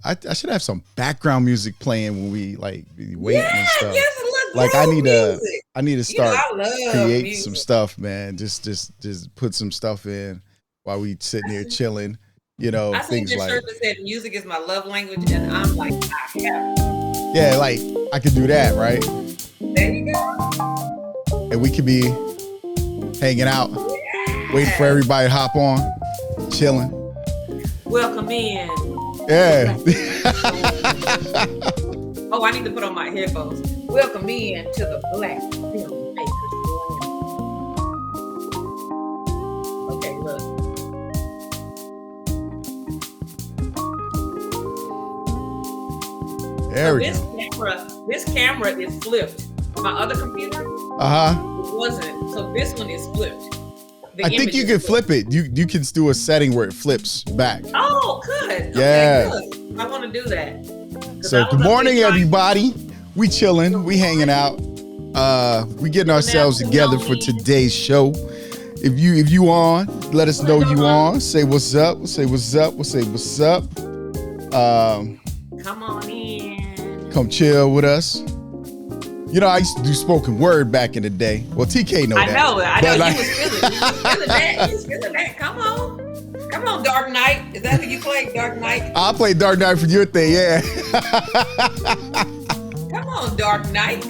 I should have some background music playing when we like be waiting and stuff. Yes, Like I need to start I love create music. some stuff, man. Just put some stuff in while we sitting here chilling. I seen Things this like shirt that said music is my love language, and I'm like, I have. yeah, like I could do that, right? There you go. And we could be hanging out, waiting for everybody to hop on, chilling. Welcome in. Yeah. Oh, I need to put on my headphones. Welcome in to the Black Filmmakers. Okay, look. There we go. This camera is flipped. My other computer, it wasn't. So this one is flipped. I think you can flip it. You can do a setting where it flips back. Oh, good. Yeah. Okay, good. I want to do that. So good morning, everybody. We chilling. We hanging out. We getting ourselves together for today's show. If you on, let us know you on. Say what's up. Say what's up. We'll say what's up. Come on in. Come chill with us. I used to do spoken word back in the day. Well, TK know that. I know. Like, you was feeling that. Come on, Dark Knight. Is that who you play, Dark Knight? I'll play Dark Knight for your thing, yeah. Come on, Dark Knight.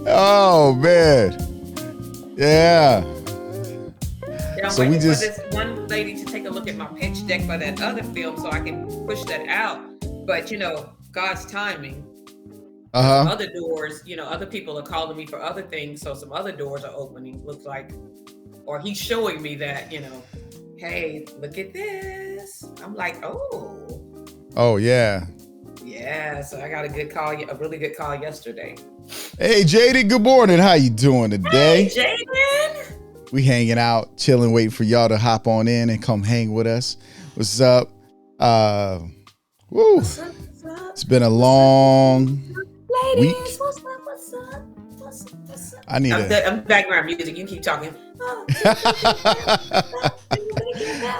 Oh, man. Yeah. So we just for this one lady to take a look at my pitch deck for that other film so I can push that out. But, God's timing. Other doors, other people are calling me for other things, so some other doors are opening, looks like, or he's showing me that, hey, look at this. I'm like, oh yeah, so I got a really good call yesterday. Hey Jaden, good morning. How you doing today? Hey Jaden, we hanging out, chilling, waiting for y'all to hop on in and come hang with us. What's up? What's up? It's been a long ladies, week. What's up? I need I'm background music. You keep talking.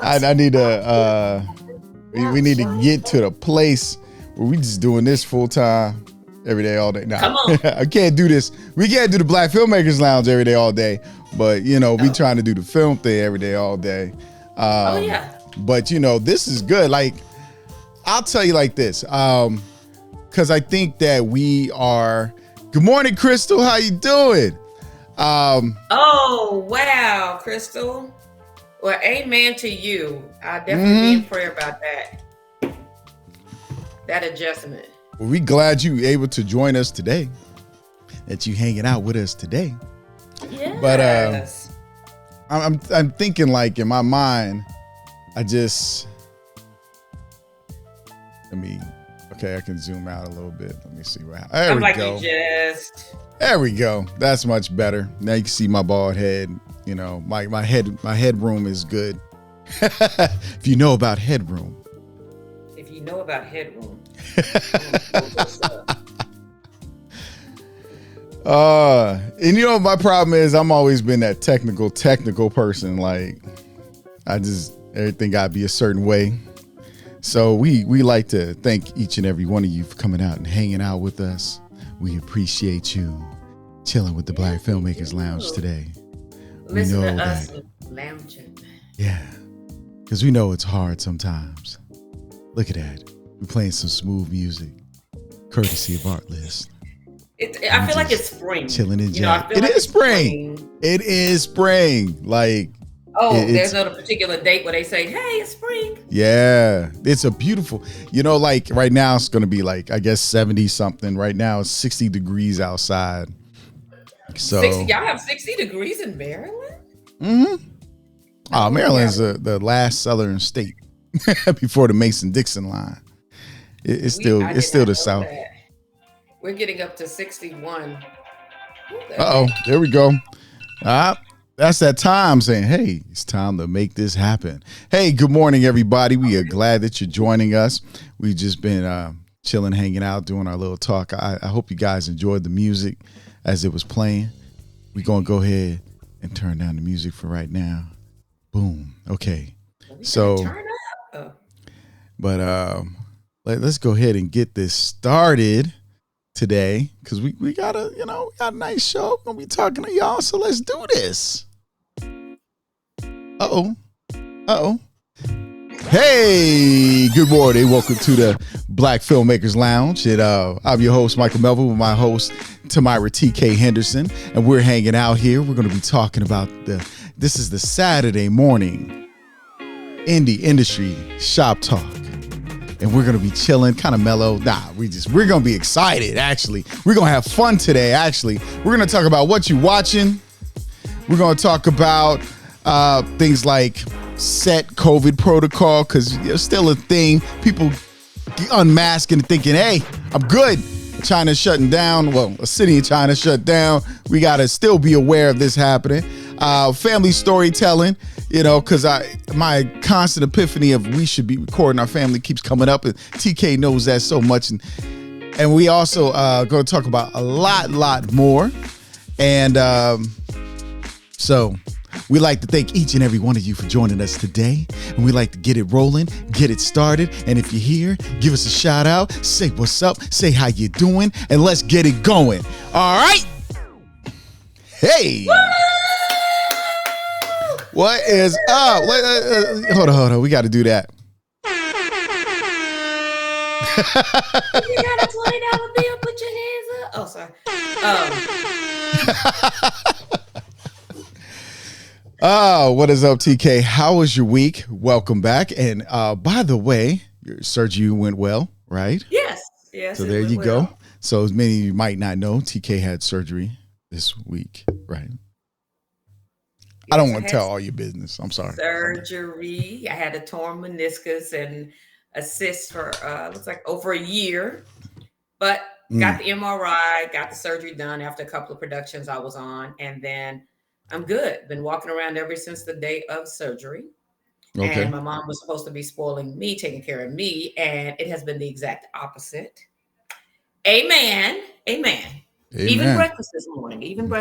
I need to. We need to get to the place where we just doing this full time, every day, all day. Nah, come on. I can't do this. We can't do the Black Filmmakers Lounge every day, all day. But we trying to do the film thing every day, all day. Yeah. But this is good. Like, I'll tell you like this. Because I think that we are. Good morning, Crystal. How you doing? Oh, wow, Crystal. Well, amen to you. I definitely be in prayer about that adjustment. Well, we glad you able to join us today. That you hanging out with us today. Yes. But I'm thinking, like, in my mind, okay, I can zoom out a little bit. Let me see what happens. There we go. There we go. That's much better. Now you can see my bald head. My headroom is good. If you know about headroom. And my problem is I'm always been that technical person. Like, everything gotta be a certain way. So we like to thank each and every one of you for coming out and hanging out with us. We appreciate you chilling with the Black Filmmakers Lounge today. Listen to us lounging. Yeah, because we know it's hard sometimes. Look at that. We're playing some smooth music, courtesy of Artlist. I feel like it's spring. Chilling in jack. It is spring. It is spring. Like, there's not a particular date where they say, hey, it's spring. Yeah, it's a beautiful, like right now it's going to be like, I guess 70 something. Right now it's 60 degrees outside. So 60, y'all have 60 degrees in Maryland? Mm-hmm. Oh, Maryland's the last southern state before the Mason-Dixon line. It's still the South. We're getting up to 61. There we go. That's that time saying, hey, it's time to make this happen. Hey, good morning, everybody. We are glad that you're joining us. We've just been chilling, hanging out, doing our little talk. I hope you guys enjoyed the music as it was playing. We're going to go ahead and turn down the music for right now. Boom. Okay. So, but let's go ahead and get this started today because we got we got a nice show. We're gonna be talking to y'all, so let's do this. Hey, good morning. Welcome to the Black Filmmakers Lounge. And I'm your host, Michael Melvin, with my host, TaMyra TK Henderson. And we're hanging out here. We're going to be talking about this is the Saturday morning indie industry shop talk. And we're going to be chilling, kind of mellow. We're going to be excited, actually. We're going to have fun today, actually. We're going to talk about what you're watching. We're going to talk about things like set COVID protocol, because it's still a thing. People unmasking and thinking, hey, I'm good. China's shutting down. Well, a city in China shut down. We got to still be aware of this happening. Family storytelling, because my constant epiphany of we should be recording our family keeps coming up, and TK knows that so much. And we also going to talk about a lot more. And so we'd like to thank each and every one of you for joining us today. And we'd like to get it rolling, get it started. And if you're here, give us a shout out, say what's up, say how you doing, and let's get it going. All right. Hey. What is up? Hold on. We got to do that. If you got a $20 bill, put your hands up. Oh, sorry. Oh, what is up, TK? How was your week? Welcome back. And by the way, your surgery went well, right? Yes. So there you go. So as many of you might not know, TK had surgery this week, right? Yes, I don't want to tell all your business. I'm sorry. Surgery. I had a torn meniscus and a cyst for looks like over a year, but got the MRI, got the surgery done after a couple of productions I was on, and then I'm good. Been walking around ever since the day of surgery. Okay. And my mom was supposed to be spoiling me, taking care of me, and it has been the exact opposite. Amen. Even breakfast this morning.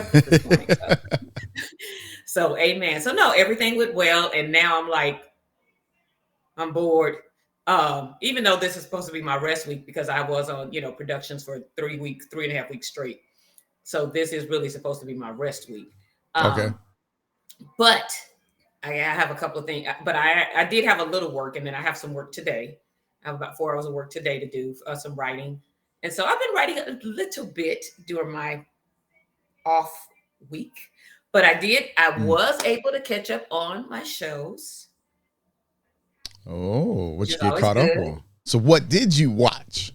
So amen. So no, everything went well, and now I'm like, I'm bored. Even though this is supposed to be my rest week because I was on, productions for 3.5 weeks straight. So this is really supposed to be my rest week. Okay. But I have a couple of things, but I did have a little work, and then I have some work today. I have about 4 hours of work today to do some writing. And so I've been writing a little bit during my off week, but I was able to catch up on my shows. Oh, what you get caught up on? So what did you watch?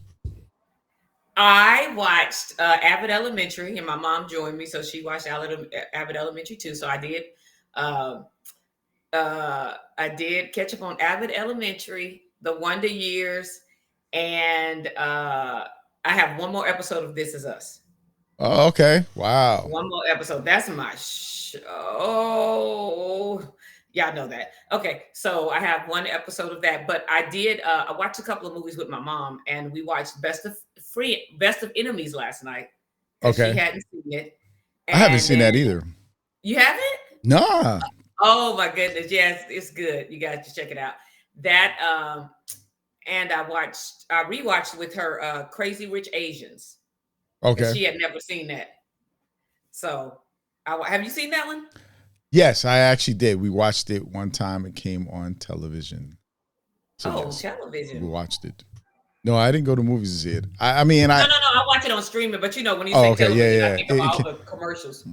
I watched Abbott Elementary, and my mom joined me, so she watched Abbott Elementary too. So I did. I did catch up on Abbott Elementary, The Wonder Years, and I have one more episode of This Is Us. Oh, okay. Wow. One more episode. That's my show. Y'all know that. Okay, so I have one episode of that, but I watched a couple of movies with my mom, and we watched Best of Enemies last night. Okay. She hadn't seen it. I haven't seen that either. You haven't? No. Oh my goodness. Yes, it's good. You guys should check it out. That and I rewatched with her Crazy Rich Asians. Okay. She had never seen that. So have you seen that one? Yes, I actually did. We watched it one time. It came on television. So yes, television. We watched it. No, I didn't go to movies to see it. No. I watch it on streaming. But when you say television, I think of all the commercials.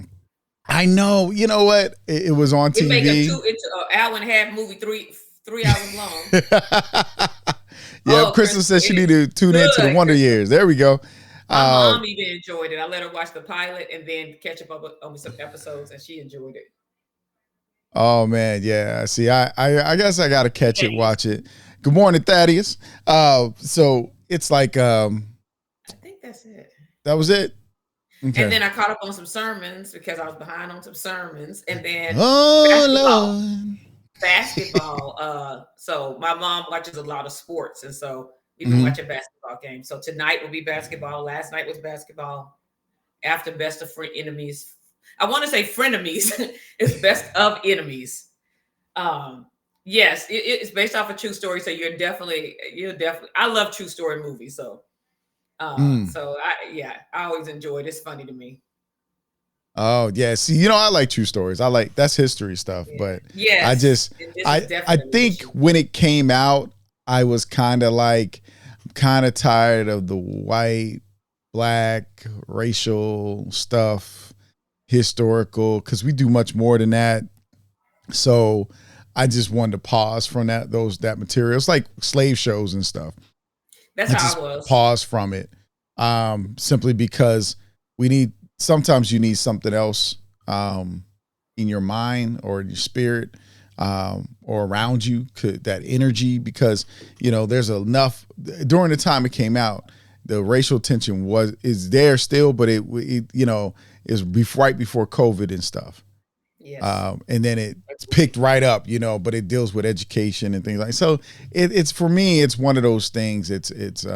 I know. You know what? It was on TV. It's an hour and a half movie, 3 hours long. Yeah, Crystal said she needed to tune into the Wonder Years. There we go. My mom even enjoyed it. I let her watch the pilot and then catch up on some episodes, and she enjoyed it. Oh man, yeah. See, I guess I gotta catch it, watch it. Good morning, Thaddeus. So it's like I think that's it. That was it. Okay. And then I caught up on some sermons because I was behind on some sermons, and then basketball. So my mom watches a lot of sports, and so we've been watching basketball games. So tonight will be basketball. Last night was basketball. After Best of Enemies, I want to say frenemies. It's Best of Enemies. Yes, it's based off a true story. So you're definitely. I love true story movies. So, I always enjoy it. It's funny to me. Oh yeah, see, you know, I like true stories. I like that's history stuff, but yes, I think when it came out, I was kind of tired of the white, black, racial stuff, historical, because we do much more than that. So I just wanted to pause from that material. It's like slave shows and stuff. That's how I was. Pause from it, simply because sometimes you need something else in your mind or in your spirit or around you, that energy, because, you know, there's enough during the time it came out, the racial tension is there still, but it you know, is right before COVID and stuff. Yes. And then it's picked right up, you know, but it deals with education and things like that. So it's for me, it's one of those things. It's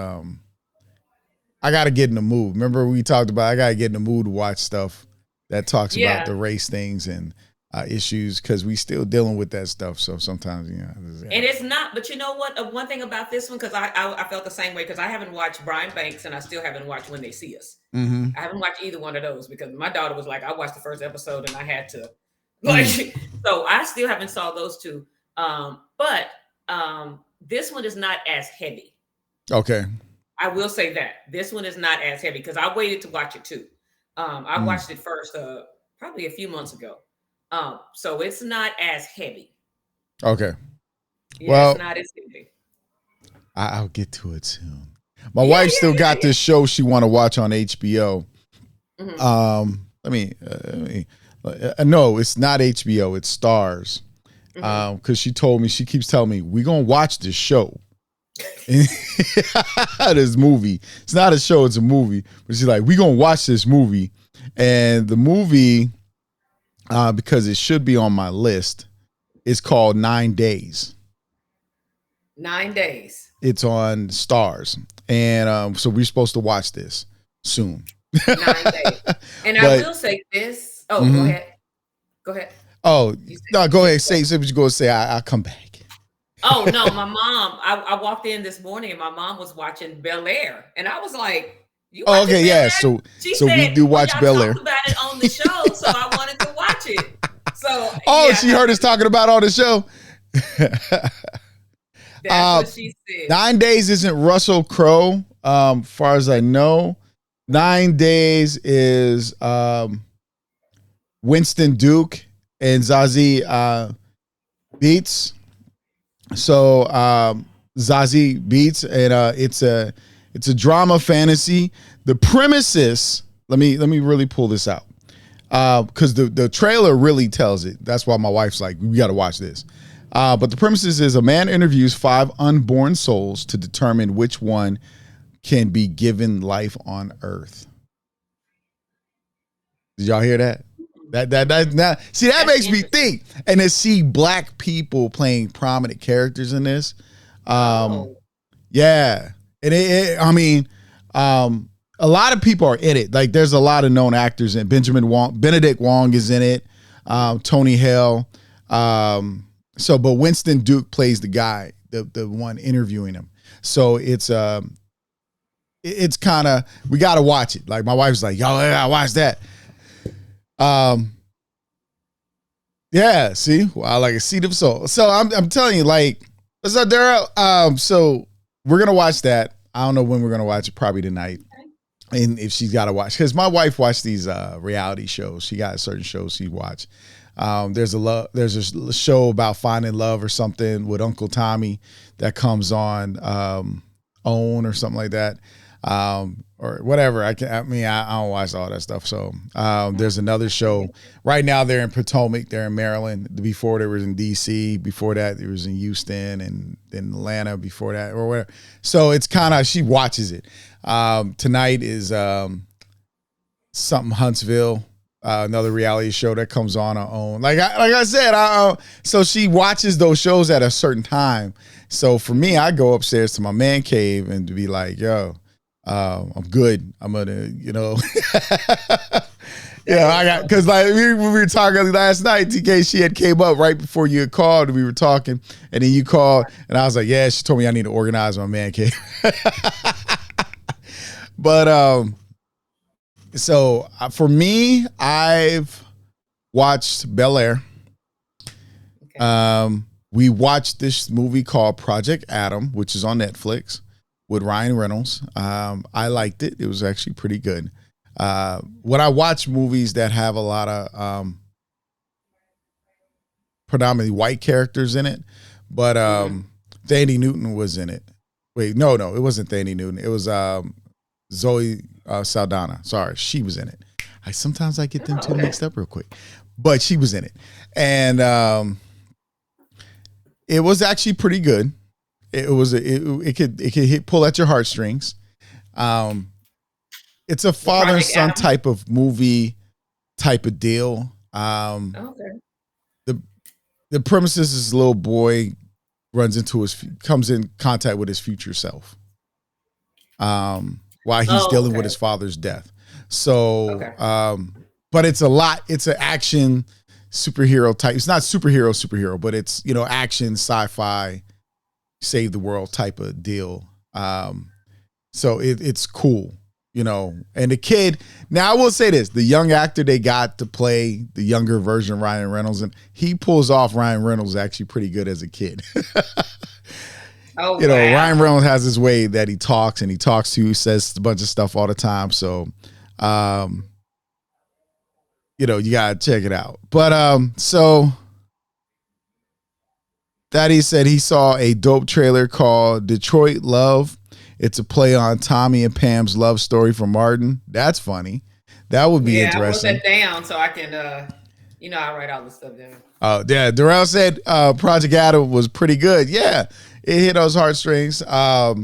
I got to get in the mood. Remember we talked about, I got to get in the mood to watch stuff that talks about the race things and issues, because we still dealing with that stuff. So sometimes, you know. And it's not, but you know what? One thing about this one, because I felt the same way, because I haven't watched Brian Banks and I still haven't watched When They See Us. Mm-hmm. I haven't watched either one of those because my daughter was like, I watched the first episode and I had to. So I still haven't saw those two. But this one is not as heavy. Okay. I will say that this one is not as heavy because I waited to watch it too. I watched it first probably a few months ago. So it's not as heavy. Okay. Yeah, well, it's not as heavy. I'll get to it soon. My wife still got this show she want to watch on HBO. Mm-hmm. No, it's not HBO. It's Stars. Because she keeps telling me, we're going to watch this show. This movie. It's not a show, it's a movie. But she's like, we're going to watch this movie. And the movie, because it should be on my list, is called 9 Days. 9 days. It's on Stars. And so we're supposed to watch this soon. 9 days. And I will say this. Oh, Go ahead. Oh, no, go ahead. Say what you're going to say. I'll come back. Oh, no, my mom, I walked in this morning and my mom was watching Bel-Air. And I was like, you watching okay, Bel-Air? Yeah. So said, we do watch Bel-Air. Talked about it on the show, so I wanted to watch it. So she heard us talking about it on the show. That's what she said. 9 Days isn't Russell Crowe, far as I know. 9 Days is Winston Duke and Zazie Beetz. So Zazie Beetz, and it's a drama fantasy. The premises, let me really pull this out, because the trailer really tells it. That's why my wife's like, we got to watch this. But the premises is a man interviews 5 unborn souls to determine which one can be given life on Earth. Did y'all hear that? That makes me think, and to see black people playing prominent characters in this, yeah, and a lot of people are in it. Like, there's a lot of known actors in. Benedict Wong is in it. Tony Hale. But Winston Duke plays the guy, the one interviewing him. So it's kind of, we got to watch it. Like, my wife's like, yo, I gotta watch that. Yeah, see, well, I like a seed of soul. So I'm telling you, like, so so we're gonna watch that. I don't know when we're gonna watch it, probably tonight. And if she's got to watch, because my wife watched these reality shows. She got certain shows she watched. There's a show about finding love or something with Uncle Tommy that comes on OWN or something like that. Or whatever. I don't watch all that stuff. So there's another show. Right now they're in Potomac, they're in Maryland. Before they were in DC. Before that it was in Houston and in Atlanta before that, or whatever. So it's kind of, she watches it. Tonight is something Huntsville, another reality show that comes on OWN. Like I said, so she watches those shows at a certain time. So for me, I go upstairs to my man cave and to be like, yo, I'm good. I'm gonna, Yeah, I got, because like we were talking last night, TK, she had came up right before you had called and we were talking, and then you called and I was like, yeah, she told me I need to organize my man cave. But so for me, I've watched Bel Air. Okay. We watched this movie called Project Adam, which is on Netflix with Ryan Reynolds. I liked it. It was actually pretty good. When I watch movies that have a lot of predominantly white characters in it, but Thandie Newton was in it. Wait, no, it wasn't Thandie Newton. It was Zoe Saldana. Sorry, she was in it. Sometimes I get them two mixed up real quick, but she was in it, and it was actually pretty good. It could pull at your heartstrings. It's a father and son type of movie, type of deal. The premise is this little boy comes in contact with his future self, while he's dealing with his father's death. So, but it's a lot. It's an action superhero type. It's not superhero, but it's, action, sci-fi, save the world type of deal. So it's cool. And the kid, now I will say this, the young actor they got to play the younger version of Ryan Reynolds, and he pulls off Ryan Reynolds actually pretty good as a kid. Ryan Reynolds has his way that he says a bunch of stuff all the time. So, you gotta check it out. But, so Daddy said he saw a dope trailer called Detroit Love. It's a play on Tommy and Pam's love story from Martin. That's funny. That would be interesting. I wrote that down so I can, I write all this stuff down. Oh, yeah. Darrell said Project Adam was pretty good. Yeah, it hit those heartstrings. Okay.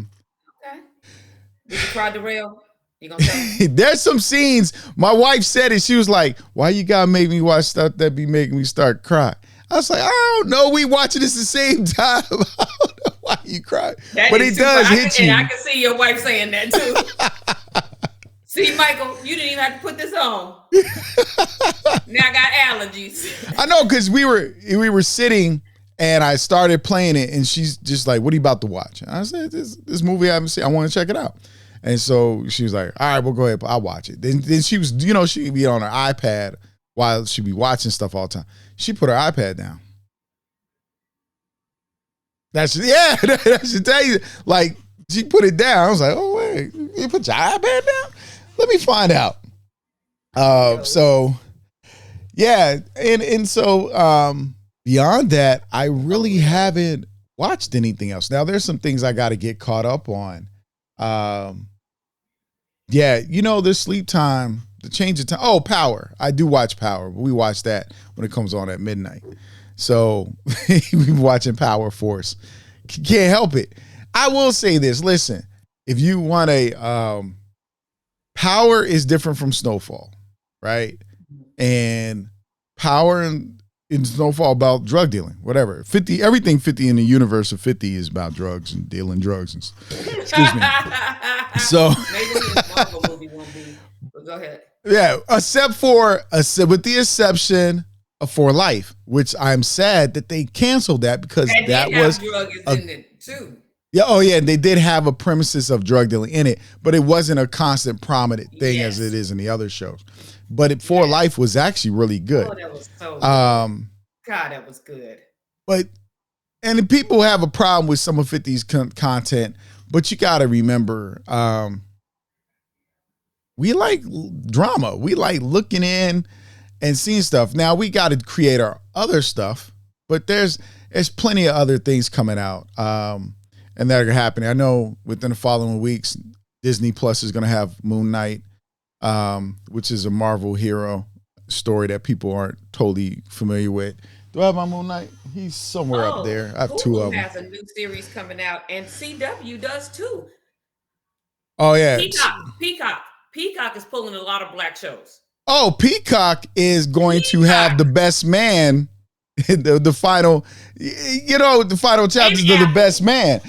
Did you cry, Darrell? You gonna tell me? There's some scenes. My wife said it. She was like, why you gotta make me watch stuff that be making me start crying? I was like, I don't know. We watching this at the same time. I don't know why you cry. But it does hit you. And I can see your wife saying that too. See, Michael, you didn't even have to put this on. Now I got allergies. I know, because we were sitting and I started playing it and she's just like, what are you about to watch? And I said, this movie I haven't seen. I want to check it out. And so she was like, all right, we'll go ahead. I'll watch it. Then she was, she'd be on her iPad while she'd be watching stuff all the time. She put her iPad down. That should tell you. Like, she put it down. I was like, oh, wait, you put your iPad down? Let me find out. So, yeah. And so, beyond that, I really haven't watched anything else. Now, there's some things I got to get caught up on. The sleep time, the change of time. Oh, Power. I do watch Power. But we watch that when it comes on at midnight. So we've been watching Power Force. Can't help it. I will say this. Listen, if you want Power is different from Snowfall, right? And Power and Snowfall about drug dealing, whatever. 50, everything 50 in the universe of 50 is about drugs and dealing drugs. Excuse me. So maybe the Marvel movie won't be. But go ahead. Yeah, with the exception of For Life, which I'm sad that they canceled that because that was drug is in it too. Yeah, oh yeah, they did have a premises of drug dealing in it, but it wasn't a constant prominent thing as it is in the other shows. But For Life was actually really good. Oh, that was so good. God, that was good. And people have a problem with some of 50's content, but you got to remember, we like drama. We like looking in and seeing stuff. Now we got to create our other stuff, but there's plenty of other things coming out, and that are happening. I know within the following weeks, Disney Plus is going to have Moon Knight, which is a Marvel hero story that people aren't totally familiar with. Do I have my Moon Knight? He's somewhere up there. I have two of them. Has a new series coming out, and CW does too. Oh yeah, Peacock is pulling a lot of black shows. Oh, Peacock is going to have The Best Man, the final, the final chapters of The Best Man,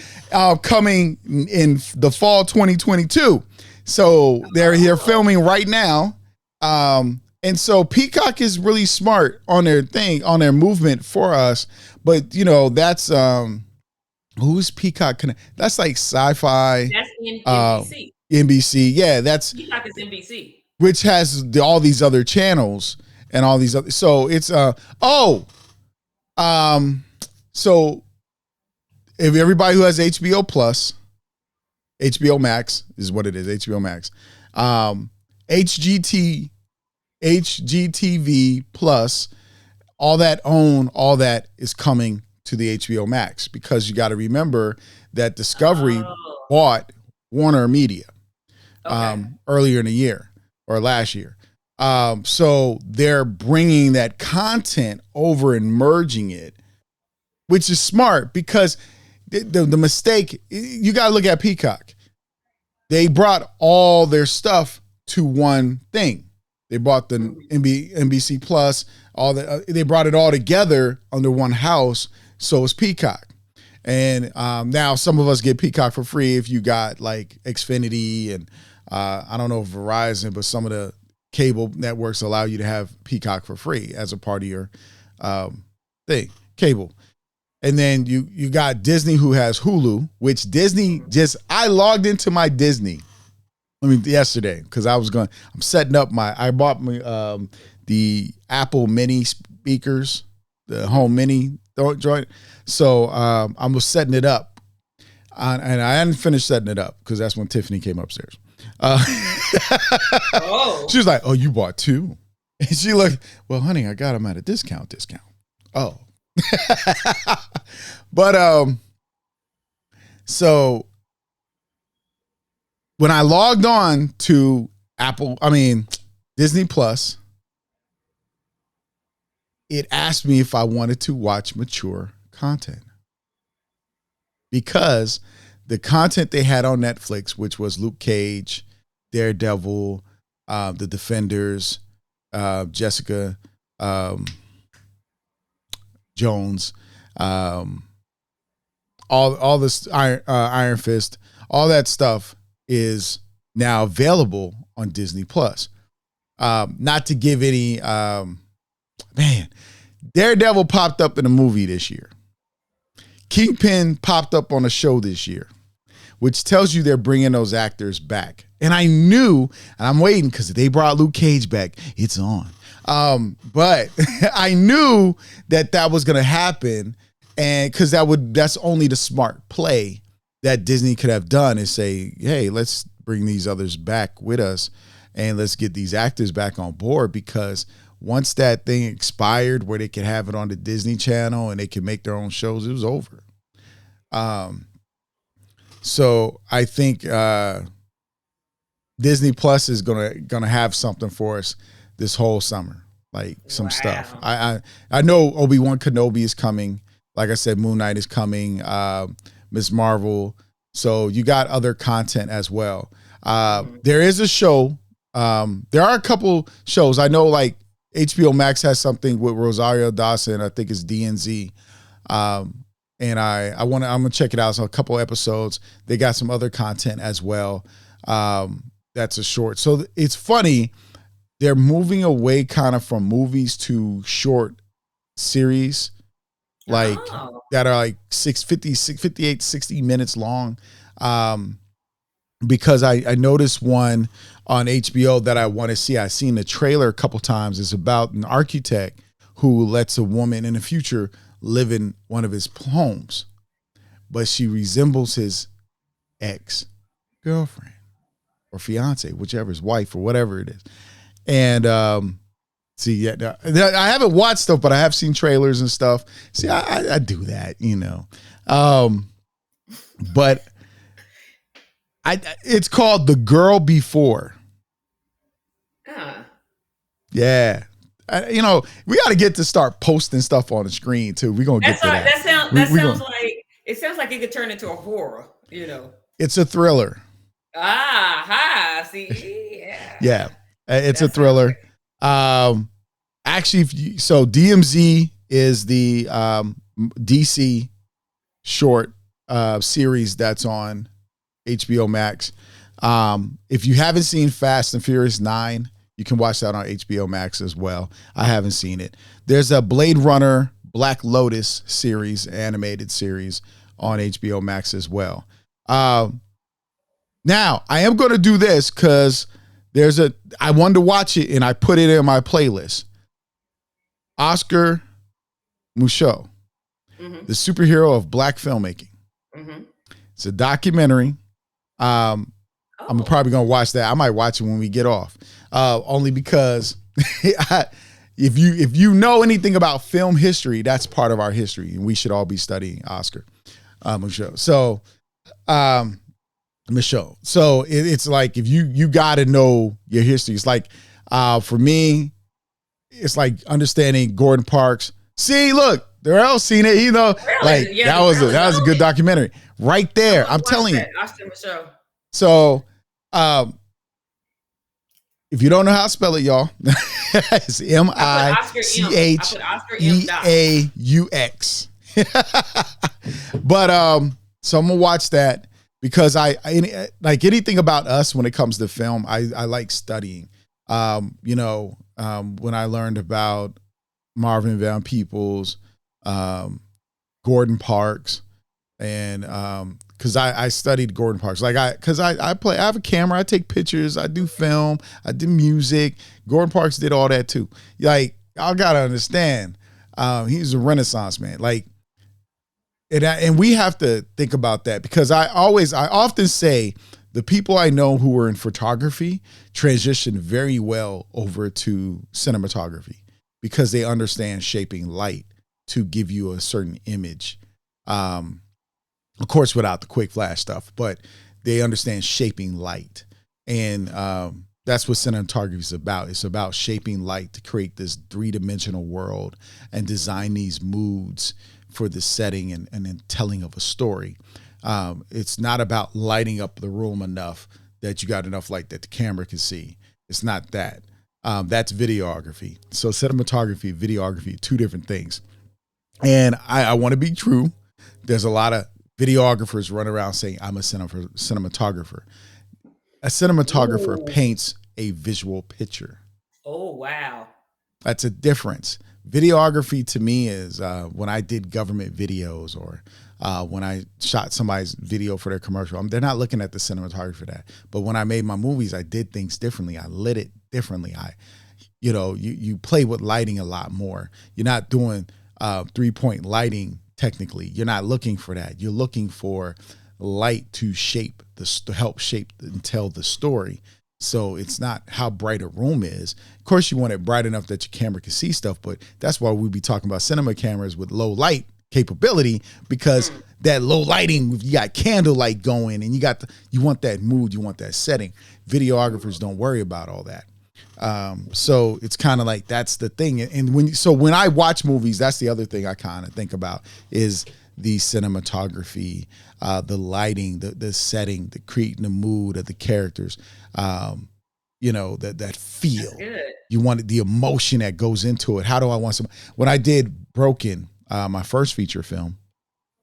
coming in the fall 2022. So they're here filming right now. And And so Peacock is really smart on their thing, on their movement for us. But that's who's Peacock Connect? That's like Sci-Fi. That's NBC. NBC, yeah, that's Peacock is NBC, which has all these other channels and all these other. So it's so if everybody who has HBO Plus, HBO Max is what it is. HBO Max, HGTV Plus, all that is coming to the HBO Max, because you got to remember that Discovery bought Warner Media earlier in the year or last year. So they're bringing that content over and merging it, which is smart, because the mistake, you got to look at Peacock. They brought all their stuff to one thing. They bought the NBC Plus, they brought it all together under one house. So it's Peacock. And now some of us get Peacock for free if you got like Xfinity and I don't know if Verizon, but some of the cable networks allow you to have Peacock for free as a part of your cable. And then you got Disney, who has Hulu, which Disney I logged into my Disney yesterday, because I bought the Apple Mini speakers, the Home Mini joint. So I was setting it up, and I hadn't finished setting it up because that's when Tiffany came upstairs. She was like, "Oh, you bought two?" And she looked, "Well, honey, I got them at a discount. Oh, but so when I logged on to Disney Plus, it asked me if I wanted to watch mature content, because the content they had on Netflix, which was Luke Cage, Daredevil, The Defenders, Jessica Jones, all this Iron Fist, all that stuff is now available on Disney Plus. Not to give any, Daredevil popped up in a movie this year. Kingpin popped up on a show this year, which tells you they're bringing those actors back. And I knew, and I'm waiting because they brought Luke Cage back. It's on. But I knew that was going to happen, and because that's only the smart play that Disney could have done, is say, hey, let's bring these others back with us and let's get these actors back on board, because once that thing expired where they could have it on the Disney Channel and they could make their own shows, it was over. So I think Disney Plus is gonna have something for us this whole summer, like some stuff. I know Obi-Wan Kenobi is coming. Like I said, Moon Knight is coming. Ms. Marvel. So you got other content as well. There is a show. There are a couple shows. I know, like HBO Max has something with Rosario Dawson. I think it's DNZ. And I'm gonna check it out. So a couple episodes. They got some other content as well. That's a short. So it's funny. They're moving away kind of from movies to short series, like that are like 58, 60 minutes long. Because I noticed one on HBO that I want to see. I've seen the trailer a couple times. It's about an architect who lets a woman in the future live in one of his homes, but she resembles his ex-girlfriend or fiance, whichever, his wife or whatever it is. And see, yeah, I haven't watched stuff, but I have seen trailers and stuff. See, I do that, but it's called The Girl Before. Yeah. We got to get to start posting stuff on the screen too. We're going to get to that. It sounds like it could turn into a horror, It's a thriller. See? Yeah. Yeah. It's a thriller. Actually, DMZ is the DC short series that's on HBO Max. If you haven't seen Fast and Furious 9, You can watch that on HBO Max as well. I haven't seen it. There's a Blade Runner Black Lotus series, animated series on HBO Max as well. Now, I am going to do this because I wanted to watch it and I put it in my playlist. Oscar Micheaux, the superhero of Black filmmaking. It's a documentary. I'm probably going to watch that. I might watch it when we get off. Only because if you know anything about film history, that's part of our history. And we should all be studying Oscar Micheaux. So, Micheaux. So it's like, if you got to know your history. It's like, for me, it's like understanding Gordon Parks. See, look, they're all seen it, really? Like that was a good documentary right there. I'm telling you. So, if you don't know how to spell it, y'all, it's Micheaux. But so I'm gonna watch that because I like anything about us when it comes to film. I like studying. When I learned about Marvin Van Peebles, Gordon Parks, and because I studied Gordon Parks. Like I have a camera, I take pictures, I do film, I do music. Gordon Parks did all that too. Like, I gotta understand, he's a Renaissance man. Like, and we have to think about that because I often say the people I know who are in photography transition very well over to cinematography because they understand shaping light to give you a certain image. Of course, without the quick flash stuff, but they understand shaping light. And that's what cinematography is about. It's about shaping light to create this 3-dimensional world and design these moods for the setting and then telling of a story. It's not about lighting up the room enough that you got enough light that the camera can see. It's not that. That's videography. So cinematography, videography, two different things. And I want to be true. There's a lot of videographers run around saying, I'm a cinematographer. A cinematographer paints a visual picture. Oh, wow. That's a difference. Videography to me is when I did government videos or when I shot somebody's video for their commercial. They're not looking at the cinematography for that. But when I made my movies, I did things differently. I lit it differently. You play with lighting a lot more. You're not doing 3-point lighting technically. You're not looking for that. You're looking for light to help shape and tell the story. So it's not how bright a room is. Of course, you want it bright enough that your camera can see stuff, but that's why we be talking about cinema cameras with low light capability, because that low lighting, you got candlelight going and you want that mood, you want that setting. Videographers don't worry about all that. So it's kind of like, that's the thing. And when I watch movies, that's the other thing I kind of think about is the cinematography, the lighting, the setting, the creating the mood of the characters, that feel. You want the emotion that goes into it. How do I want when I did Broken, my first feature film,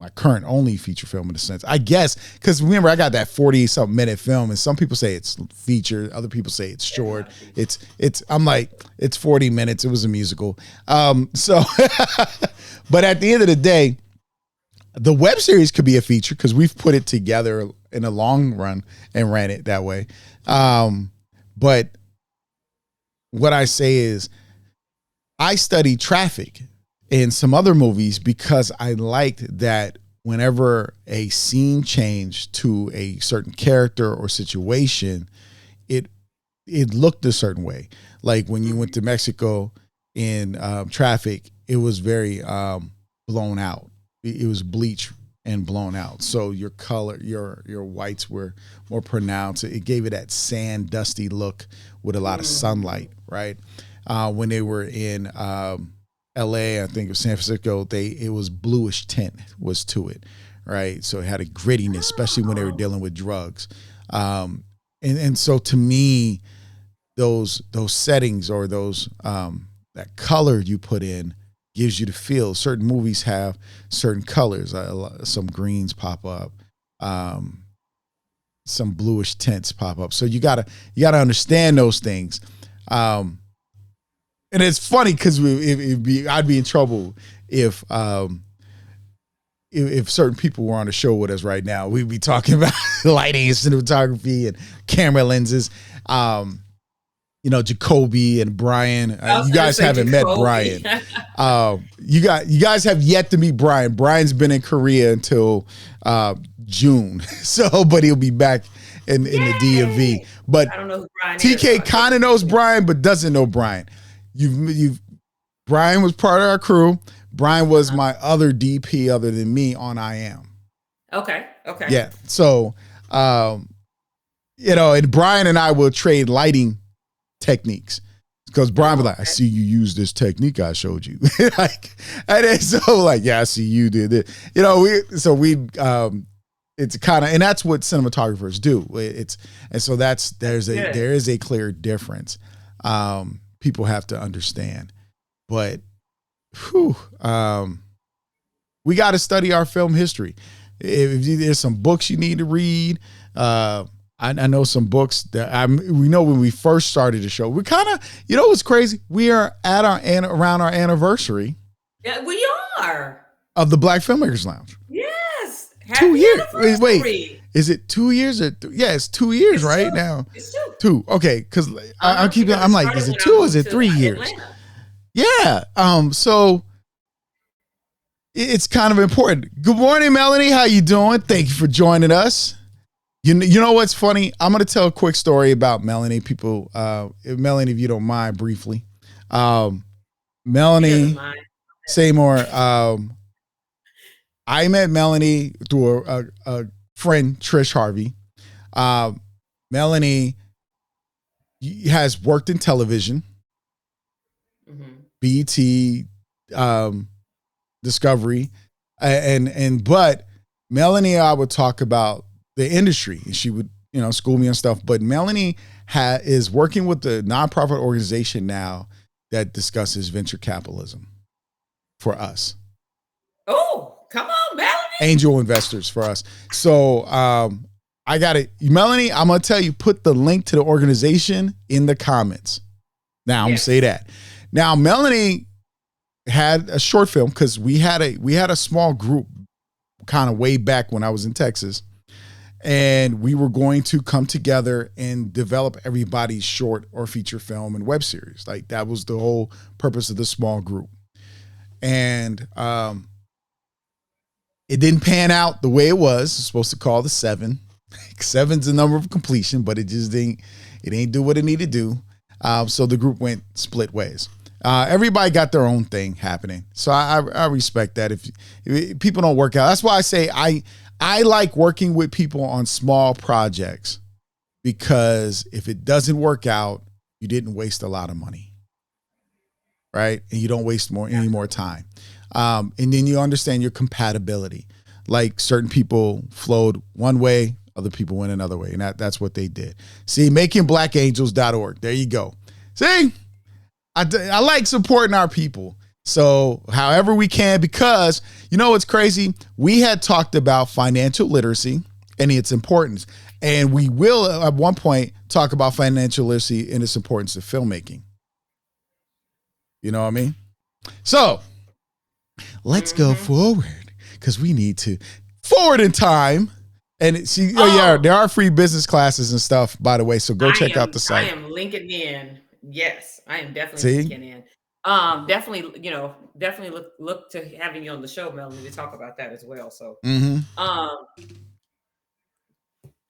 my current only feature film in a sense, I guess, because remember I got that 40-something minute film, and some people say it's feature, other people say it's short. I'm like, it's 40 minutes. It was a musical. But at the end of the day, the web series could be a feature because we've put it together in a long run and ran it that way. But what I say is I studied Traffic in some other movies because I liked that whenever a scene changed to a certain character or situation, it looked a certain way. Like when you went to Mexico in Traffic, it was very blown out. It was bleach and blown out. So your color, your whites were more pronounced. It gave it that sand, dusty look with a lot of sunlight, right? When they were in LA, I think it was San Francisco, it was bluish tint was to it, right? So it had a grittiness, especially when they were dealing with drugs. And so to me, those settings or those that color you put in gives you the feel. Certain movies have certain colors. Some greens pop up, some bluish tints pop up. So you gotta understand those things. And it's funny because I'd be in trouble if certain people were on the show with us right now. We'd be talking about lighting and cinematography and camera lenses. Jacoby and Brian. You guys haven't met Brian. You guys have yet to meet Brian. Brian's been in Korea until June. But he'll be back in the DMV. But I don't know who Brian TK kind of knows Brian, but doesn't know Brian. Brian was part of our crew. Brian was my other DP other than me on I Am. Okay. Yeah. So, and Brian and I will trade lighting techniques because Brian was like, I see you use this technique I showed you. And then I see you did it. It's kind of, and that's what cinematographers do. There is a clear difference. People have to understand, but we got to study our film history. If there's some books you need to read, I know some books that we know when we first started the show. We kind of, what's crazy? We are at around our anniversary. Yeah, we are. Of the Black Filmmakers Lounge. Yes. Happy 2 years. Wait, is it 2 years? It's 2 years it's right 2. now. It's 2. Okay, because I'm like, is it 2 or is it 3 years? Atlanta. Yeah. So it's kind of important. Good morning, Melanie. How you doing? Thank you for joining us. You know what's funny? I'm going to tell a quick story about Melanie. People, Melanie, if you don't mind, briefly. Melanie Seymour. I met Melanie through a friend, Trish Harvey. Melanie has worked in television, BET, Discovery, but Melanie and I would talk about the industry, and she would, school me on stuff. But Melanie is working with the nonprofit organization now that discusses venture capitalism for us. Oh, come on, Melanie. Angel investors for us. So I got it. Melanie, I'm going to tell you, put the link to the organization in the comments. Now I'm going to say that. Now, Melanie had a short film because we had a small group kind of way back when I was in Texas. And we were going to come together and develop everybody's short or feature film and web series. Like that was the whole purpose of the small group. And it didn't pan out the way it was. It's supposed to call the 7. 7's the number of completion, but it ain't do what it needed to do. So the group went split ways. Everybody got their own thing happening. So I respect that. If people don't work out, that's why I say I like working with people on small projects, because if it doesn't work out, you didn't waste a lot of money, right? And you don't waste any more time. And then you understand your compatibility. Like certain people flowed one way, other people went another way, and that's what they did. See, makingblackangels.org. There you go. See, I like supporting our people. So however we can, because what's crazy? We had talked about financial literacy and its importance. And we will at one point talk about financial literacy and its importance to filmmaking. You know what I mean? So let's go forward, because we need to forward in time. And there are free business classes and stuff, by the way. So go check out the site. I am linking in. Yes, I am definitely linking in. Definitely look to having you on the show, Melanie, to talk about that as well. So,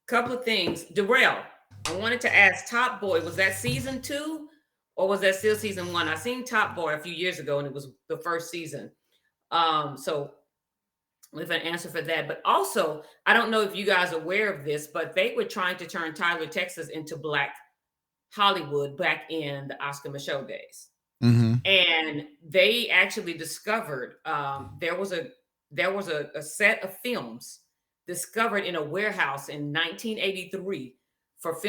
couple of things. Darrell, I wanted to ask, Top Boy, was that season 2 or was that still season 1? I seen Top Boy a few years ago and it was the first season. So we have an answer for that. But also, I don't know if you guys are aware of this, but they were trying to turn Tyler, Texas into Black Hollywood back in the Oscar Michaud days. And they actually discovered there was a set of films discovered in a warehouse in 1983 for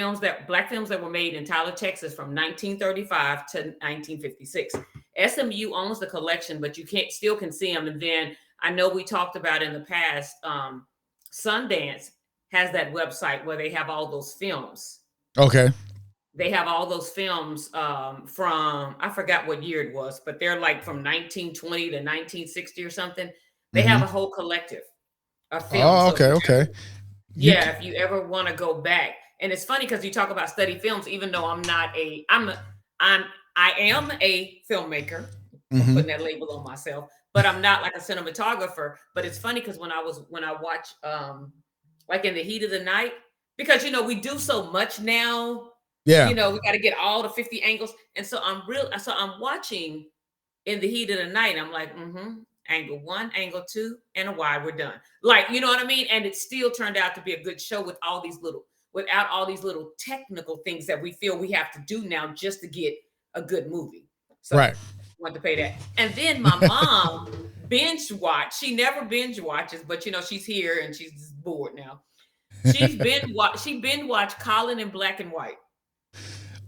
Black films that were made in Tyler, Texas from 1935 to 1956. SMU owns the collection, but you still can see them. And then I know we talked about in the past, Sundance has that website where they have all those films. Okay. they have all those films from, I forgot what year it was, but they're like from 1920 to 1960 or something. They have a whole collective of films. Oh, So okay, okay. if you ever want to go back, and it's funny because you talk about study films, even though I am a filmmaker. I'm putting that label on myself, but I'm not like a cinematographer. But it's funny because when I watch like In the Heat of the Night, because we do so much now. Yeah. We got to get all the 50 angles. And so I'm watching In the Heat of the Night. I'm like, angle 1, angle 2, and a wide, we're done. Like, you know what I mean? And it still turned out to be a good show without all these little technical things that we feel we have to do now just to get a good movie. So right. Want to pay that. And then my mom binge watch. She never binge watches, but she's here and she's just bored now. She binge watched Colin in Black and White.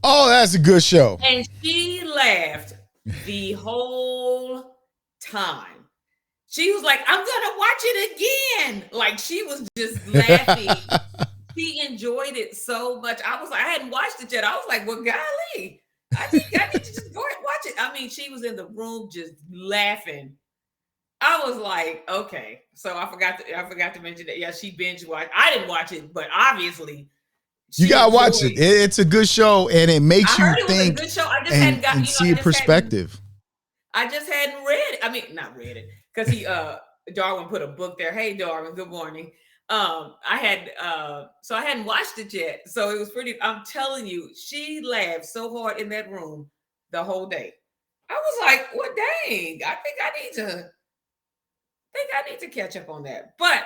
Oh, that's a good show. And she laughed the whole time. She was like, I'm gonna watch it again. Like, she was just laughing. She enjoyed it so much. I was like, I hadn't watched it yet. I was like, well, golly, I need to just go and watch it. I mean, she was in the room just laughing. I was like, okay. So I forgot to mention that. Yeah, she binge watched. I didn't watch it, but obviously you gotta watch it. It's a good show, and it makes you think was a good show. I just hadn't gotten, and see a perspective. I just hadn't read it. I mean, not read it, because Darwin put a book there. Hey, Darwin, good morning. So I hadn't watched it yet. So it was pretty. I'm telling you, she laughed so hard in that room the whole day. I was like, well, dang, I think I need to catch up on that. But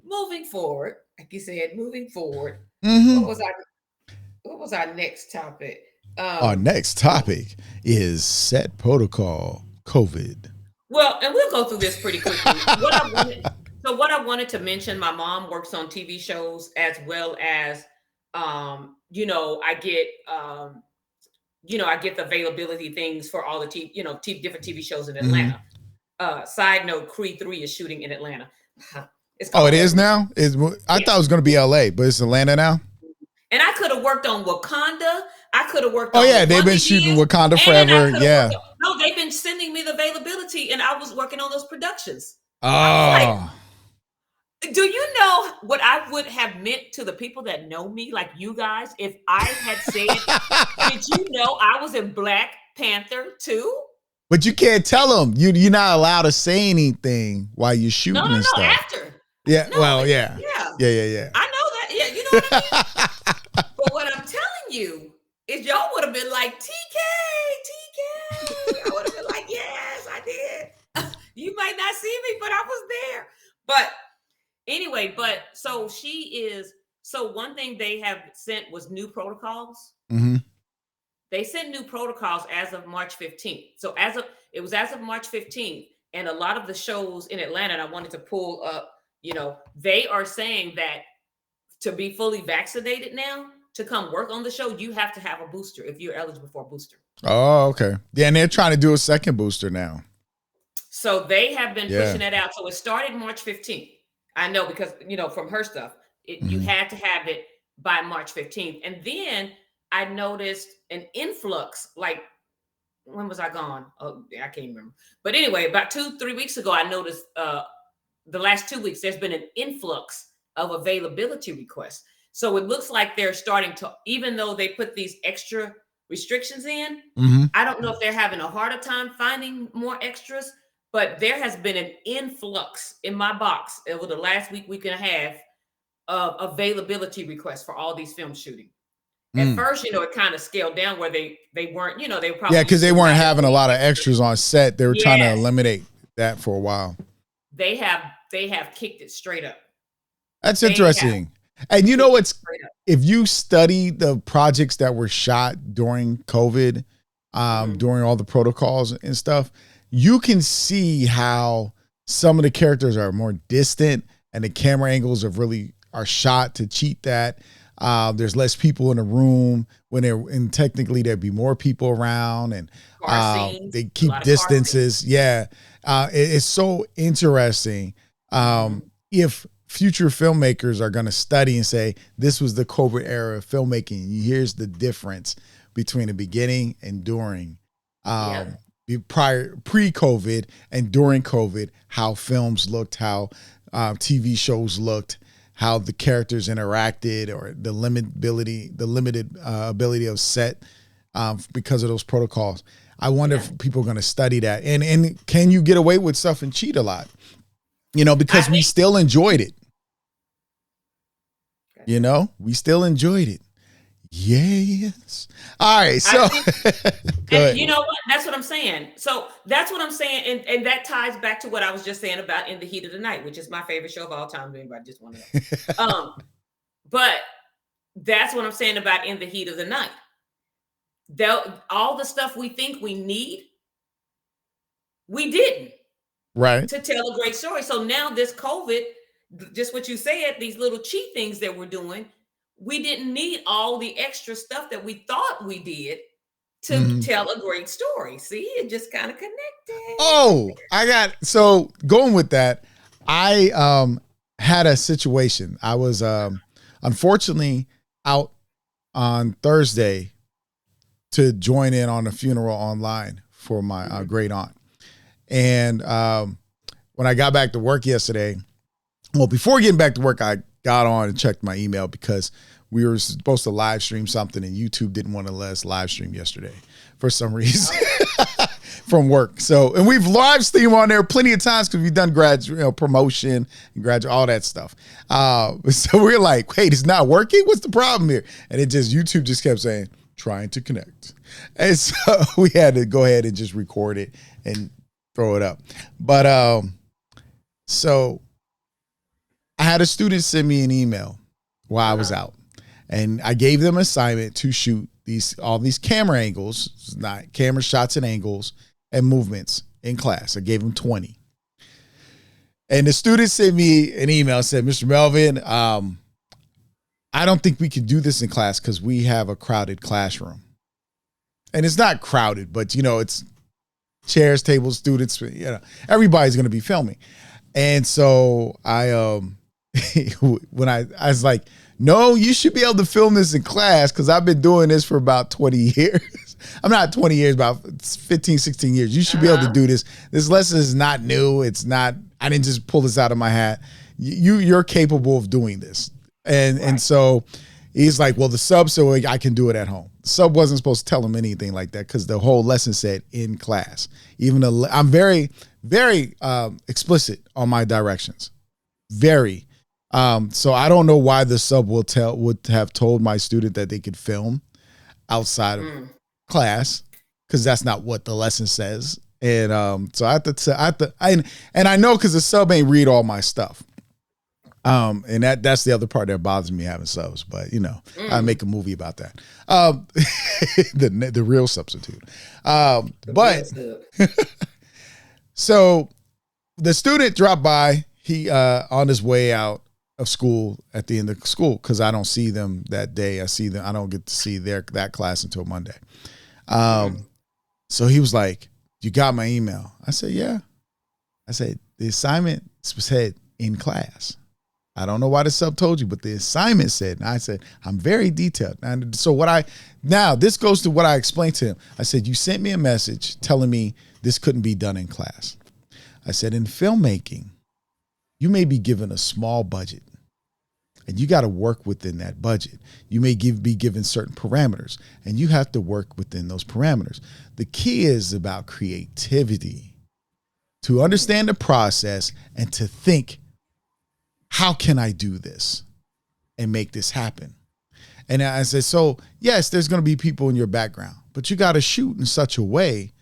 moving forward, like you said, what was our next topic? Our next topic is set protocol COVID. Well, and we'll go through this pretty quickly. What I wanted to mention, my mom works on TV shows as well as, I get the availability things for all the different TV shows in Atlanta. Side note, Creed 3 is shooting in Atlanta. It is now? I thought it was going to be LA, but it's Atlanta now? And I could have worked on Wakanda. I could have worked on they've been shooting Wakanda forever. Yeah. No, they've been sending me the availability, and I was working on those productions. Oh. Do you know what I would have meant to the people that know me, like you guys, if I had said, did you know I was in Black Panther 2? But you can't tell them. You're not allowed to say anything while you're shooting and stuff. After. Yeah, no, yeah. Yeah. I know that. Yeah, you know what I mean? But what I'm telling you is y'all would have been like, TK. I would have been like, yes, I did. You might not see me, but I was there. But anyway, so one thing they have sent was new protocols. They sent new protocols as of March 15th. So it was as of March 15th, and a lot of the shows in Atlanta, and I wanted to pull up, they are saying that to be fully vaccinated now, to come work on the show, you have to have a booster if you're eligible for a booster. Oh, okay. Yeah, and they're trying to do a second booster now. So they have been pushing that out. So it started March 15th. I know because, from her stuff, you had to have it by March 15th. And then I noticed an influx, like, when was I gone? Oh, I can't remember. But anyway, about 2-3 weeks ago, I noticed the last 2 weeks, there's been an influx of availability requests. So it looks like they're starting to, even though they put these extra restrictions in, I don't know if they're having a harder time finding more extras, but there has been an influx in my box over the last week and a half of availability requests for all these film shooting. At first, it kind of scaled down where they weren't, they were probably. Yeah, because they weren't having a lot of extras on set. They were trying to eliminate that for a while. They have kicked it straight up. That's interesting. And you know what's, if you study the projects that were shot during COVID, during all the protocols and stuff, you can see how some of the characters are more distant and the camera angles are shot to cheat that. There's less people in the room and technically there'd be more people around, and they keep distances. Yeah. It's so interesting. If future filmmakers are going to study and say, this was the COVID era of filmmaking. Here's the difference between the beginning and during, pre-COVID and during COVID, how films looked, how TV shows looked, how the characters interacted, or the limited ability of set because of those protocols. I wonder if people are going to study that. And can you get away with stuff and cheat a lot? Because we still enjoyed it. We still enjoyed it. Yes. All right. So, and you know what? That's what I'm saying. So that's what I'm saying. And that ties back to what I was just saying about In the Heat of the Night, which is my favorite show of all time. If anybody just want to know. But that's what I'm saying about In the Heat of the Night. All the stuff we think we need, we didn't. Right. To tell a great story. So now this COVID, just what you said, these little cheat things that we're doing, we didn't need all the extra stuff that we thought we did to tell a great story. See, it just kind of connected. Oh, so going with that, I had a situation. I was unfortunately out on Thursday to join in on a funeral online for my great aunt. And when I got back to work yesterday, before getting back to work, I got on and checked my email because we were supposed to live stream something and YouTube didn't want to let us live stream yesterday for some reason from work. So, and we've live streamed on there plenty of times because we've done promotion and all that stuff. So we're like, wait, it's not working? What's the problem here? And YouTube just kept saying, trying to connect. And so we had to go ahead and just record it and throw it up. But so I had a student send me an email while I was out, and I gave them an assignment to shoot all these camera angles, not camera shots and angles and movements in class. I gave them 20. And the student sent me an email and said, Mr. Melvin, I don't think we can do this in class because we have a crowded classroom. And it's not crowded, but it's chairs, tables, students, everybody's going to be filming. And so when I was like, no, you should be able to film this in class because I've been doing this for about 20 years. I'm not 20 years, about 15, 16 years. You should be able to do this. This lesson is not new. I didn't just pull this out of my hat. You're capable of doing this. And so he's like, well, the sub, so I can do it at home. The sub wasn't supposed to tell him anything like that because the whole lesson said in class. Even though I'm very, very explicit on my directions. Very. So I don't know why the sub would have told my student that they could film outside of class because that's not what the lesson says. And so I I know because the sub ain't read all my stuff. And that's the other part that bothers me having subs, but I make a movie about that. The real substitute. But so the student dropped by, he on his way out of school at the end of school, because I don't see them that day. I don't get to see that class until Monday. So he was like, you got my email? I said, yeah. I said, the assignment said in class. I don't know why the sub told you, but the assignment said, and I said, I'm very detailed. And so this goes to what I explained to him. I said, you sent me a message telling me this couldn't be done in class. I said, in filmmaking, you may be given a small budget and you got to work within that budget. You may be given certain parameters and you have to work within those parameters. The key is about creativity, to understand the process and to think, how can I do this and make this happen? And I said, so yes, there's going to be people in your background, but you got to shoot in such a way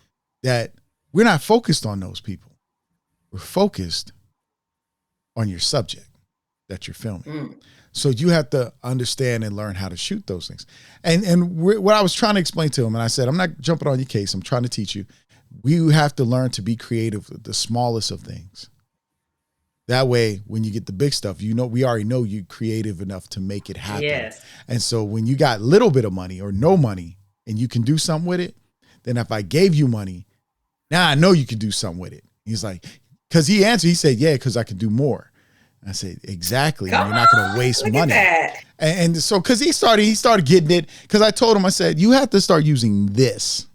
that we're not focused on those people. We're focused on your subject that you're filming. So you have to understand and learn how to shoot those things. And what I was trying to explain to him, and I said, I'm not jumping on your case. I'm trying to teach you. We have to learn to be creative with the smallest of things. That way, when you get the big stuff, we already know you're creative enough to make it happen. Yes. And so when you got a little bit of money or no money and you can do something with it, then if I gave you money, now I know you can do something with it. He's like, because he answered, he said, yeah, because I can do more. I said, exactly. You're not going to waste money. And so, cause he started getting it. Cause I told him, I said, you have to start using this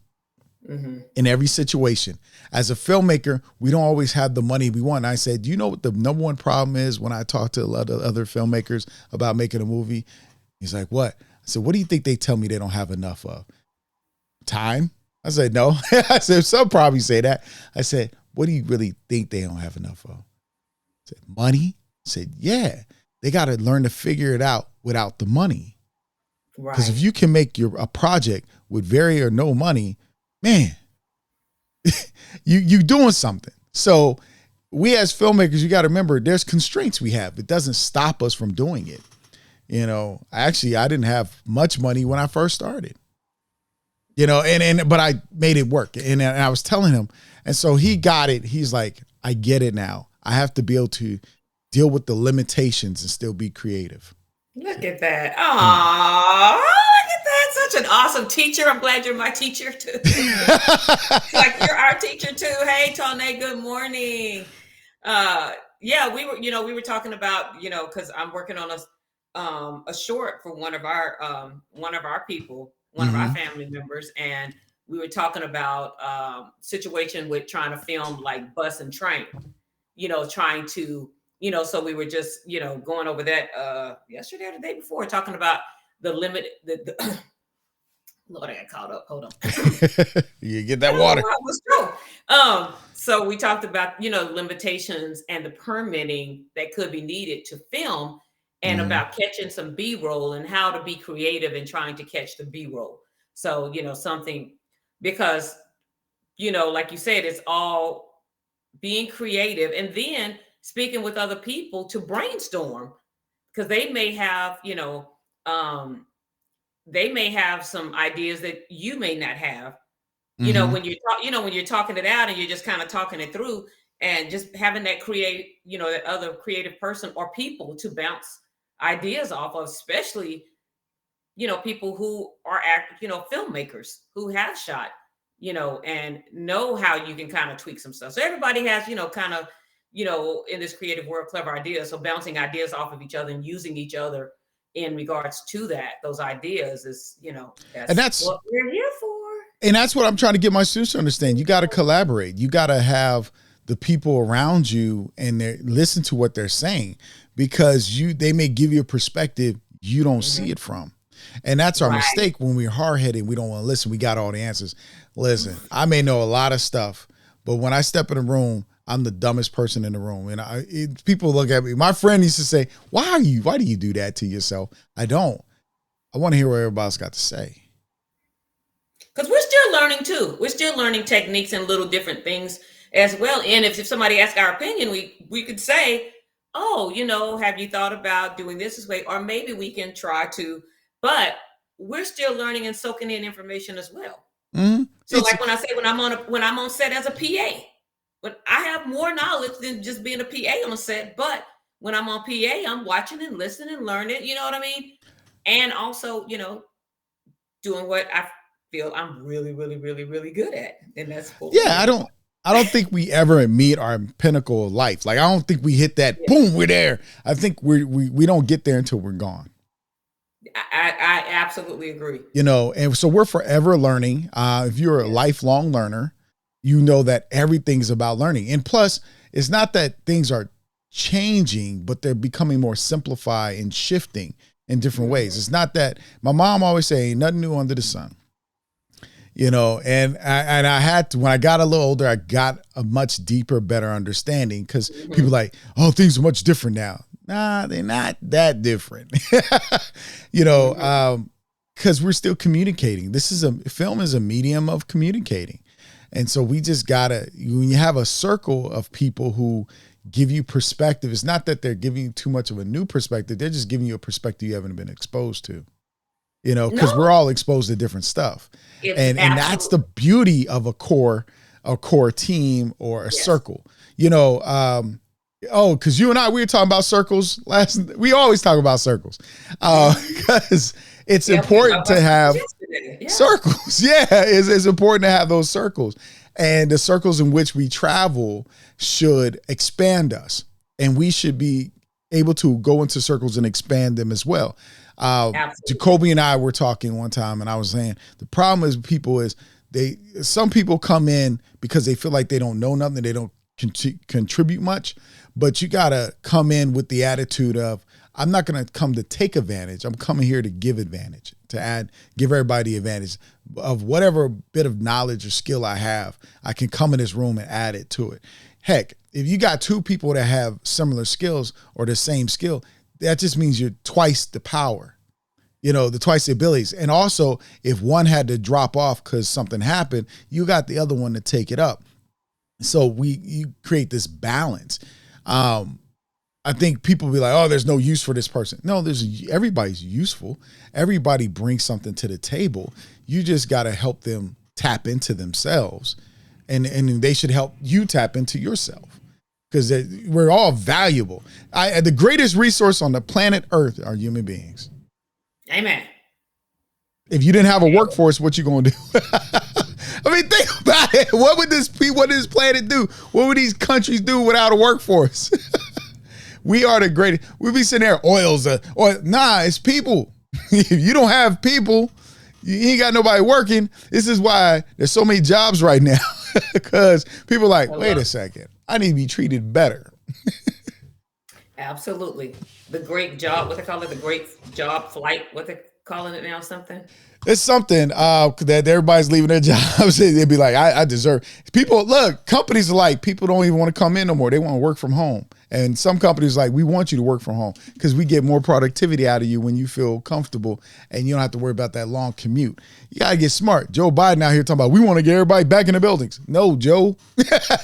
in every situation. As a filmmaker, we don't always have the money we want. And I said, you know what the number one problem is when I talk to a lot of other filmmakers about making a movie? He's like, what? I said, what do you think they tell me they don't have enough of? Time? I said, no. I said, some probably say that. I said, what do you really think they don't have enough of? I said, money? I said, yeah, they got to learn to figure it out without the money. Because if you can make a project with very or no money, man, you doing something. So we as filmmakers, you got to remember there's constraints we have. It doesn't stop us from doing it. You know, actually, I didn't have much money when I first started. You know, but I made it work. And I was telling him, and so he got it. He's like, I get it now. I have to be able to deal with the limitations and still be creative. Look at that. Aww, look at that. Such an awesome teacher. I'm glad you're my teacher too. Like you're our teacher too. Hey, Tone, good morning. Yeah, we were talking about, cause I'm working on a short for one of our people, one of our family members. And we were talking about situation with trying to film like bus and train, trying to, so we were just, going over that yesterday or the day before, talking about the limit, Lord, I got caught up. Hold on. You get that water. So we talked about, limitations and the permitting that could be needed to film and about catching some B-roll and how to be creative in trying to catch the B-roll. So, something, because, like you said, it's all being creative and then speaking with other people to brainstorm, because they may have, they may have some ideas that you may not have, when you're talking it out and you're just kind of talking it through and just having that that other creative person or people to bounce ideas off of, especially, people who are filmmakers who have shot, and know how you can kind of tweak some stuff. So everybody has, kind of, in this creative world, clever ideas. So bouncing ideas off of each other and using each other in regards to those ideas is, that's what we're here for. And that's what I'm trying to get my students to understand. You got to collaborate. You got to have the people around you and listen to what they're saying, because they may give you a perspective you don't see it from. And that's our mistake when we're hard-headed. We don't want to listen. We got all the answers. Listen, I may know a lot of stuff, but when I step in a room, I'm the dumbest person in the room. And people look at me. My friend used to say, why do you do that to yourself? I don't. I want to hear what everybody's got to say. Because we're still learning too. We're still learning techniques and little different things as well. And if somebody asks our opinion, we could say, oh, have you thought about doing this way? Or maybe we can try to, but we're still learning and soaking in information as well. Mm-hmm. So like when I say, when I'm on set as a PA, but I have more knowledge than just being a PA on set. But when I'm on PA, I'm watching and listening and learning, you know what I mean? And also, doing what I feel I'm really, really, really, really good at. And that's cool. Yeah, I don't think we ever meet our pinnacle of life. Like, I don't think we hit that, boom, we're there. I think we don't get there until we're gone. I absolutely agree. And so we're forever learning. If you're a lifelong learner, you know that everything's about learning. And plus, it's not that things are changing, but they're becoming more simplified and shifting in different ways. It's not that, my mom always say, ain't nothing new under the sun. And I had to, when I got a little older, I got a much deeper, better understanding, because people are like, oh, things are much different now. Nah, they're not that different. Because we're still communicating. Film is a medium of communicating. And so we just gotta, when you have a circle of people who give you perspective, it's not that they're giving you too much of a new perspective. They're just giving you a perspective you haven't been exposed to, because we're all exposed to different stuff. And that's the beauty of a core team or a circle, because you and I, we were talking about circles we always talk about circles, because it's important to have circles. Yeah, it's important to have those circles. And the circles in which we travel should expand us. And we should be able to go into circles and expand them as well. Jacoby and I were talking one time, and I was saying the problem is people is some people come in because they feel like they don't know nothing, they don't contribute much, but you gotta come in with the attitude of, I'm not going to come to take advantage. I'm coming here to give advantage, to give everybody advantage of whatever bit of knowledge or skill I have. I can come in this room and add it to it. Heck, if you got two people that have similar skills or the same skill, that just means you're twice the power, twice the abilities. And also, if one had to drop off because something happened, you got the other one to take it up. So you create this balance. I think people be like, oh, there's no use for this person. No, everybody's useful. Everybody brings something to the table. You just got to help them tap into themselves, and they should help you tap into yourself, because we're all valuable. The greatest resource on the planet Earth are human beings. Amen. If you didn't have a workforce, what you gonna do? I mean, think about it. What would this planet do? What would these countries do without a workforce? We are the greatest. We be sitting there, it's people. If you don't have people, you ain't got nobody working. This is why there's so many jobs right now, because people are like, wait a second, I need to be treated better. Absolutely. The great job, what they call it, the great job flight, what they're calling it now, something. It's something that everybody's leaving their jobs. They'd be like, I deserve. Companies are like, people don't even want to come in no more. They want to work from home. And some companies are like, we want you to work from home because we get more productivity out of you when you feel comfortable and you don't have to worry about that long commute. You got to get smart. Joe Biden out here talking about, we want to get everybody back in the buildings. No, Joe,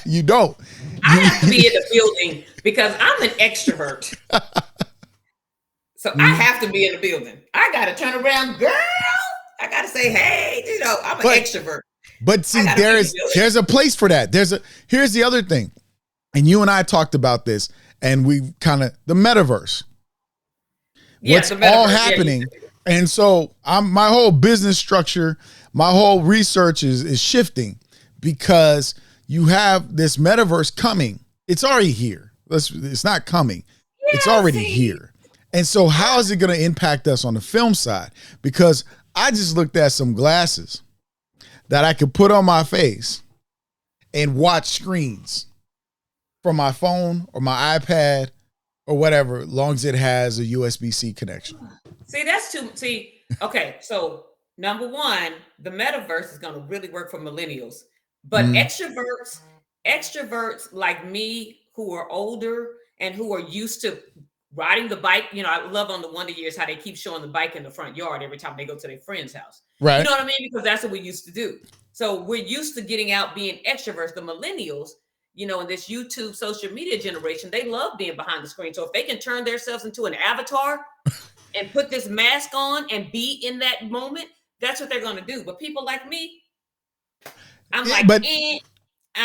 you don't. I have to be in the building because I'm an extrovert. So I have to be in the building. I got to turn around, girl. I got to say, hey, I'm an extrovert. But see, there's a place for that. Here's the other thing. And you and I talked about this, and we the metaverse. What's all happening. Yeah. And so my whole business structure, my whole research is shifting, because you have this metaverse coming. It's already here. It's not coming. Yeah, it's already here. And so how is it going to impact us on the film side? Because I just looked at some glasses that I could put on my face and watch screens from my phone or my iPad or whatever, as long as it has a USB-C connection. Okay, so number one, the metaverse is going to really work for millennials, but extroverts like me who are older and who are used to riding the bike, I love on the Wonder Years how they keep showing the bike in the front yard every time they go to their friend's house. Right. You know what I mean? Because that's what we used to do. So we're used to getting out, being extroverts. The millennials, in this YouTube social media generation, they love being behind the screen. So if they can turn themselves into an avatar and put this mask on and be in that moment, that's what they're going to do. But people like me, but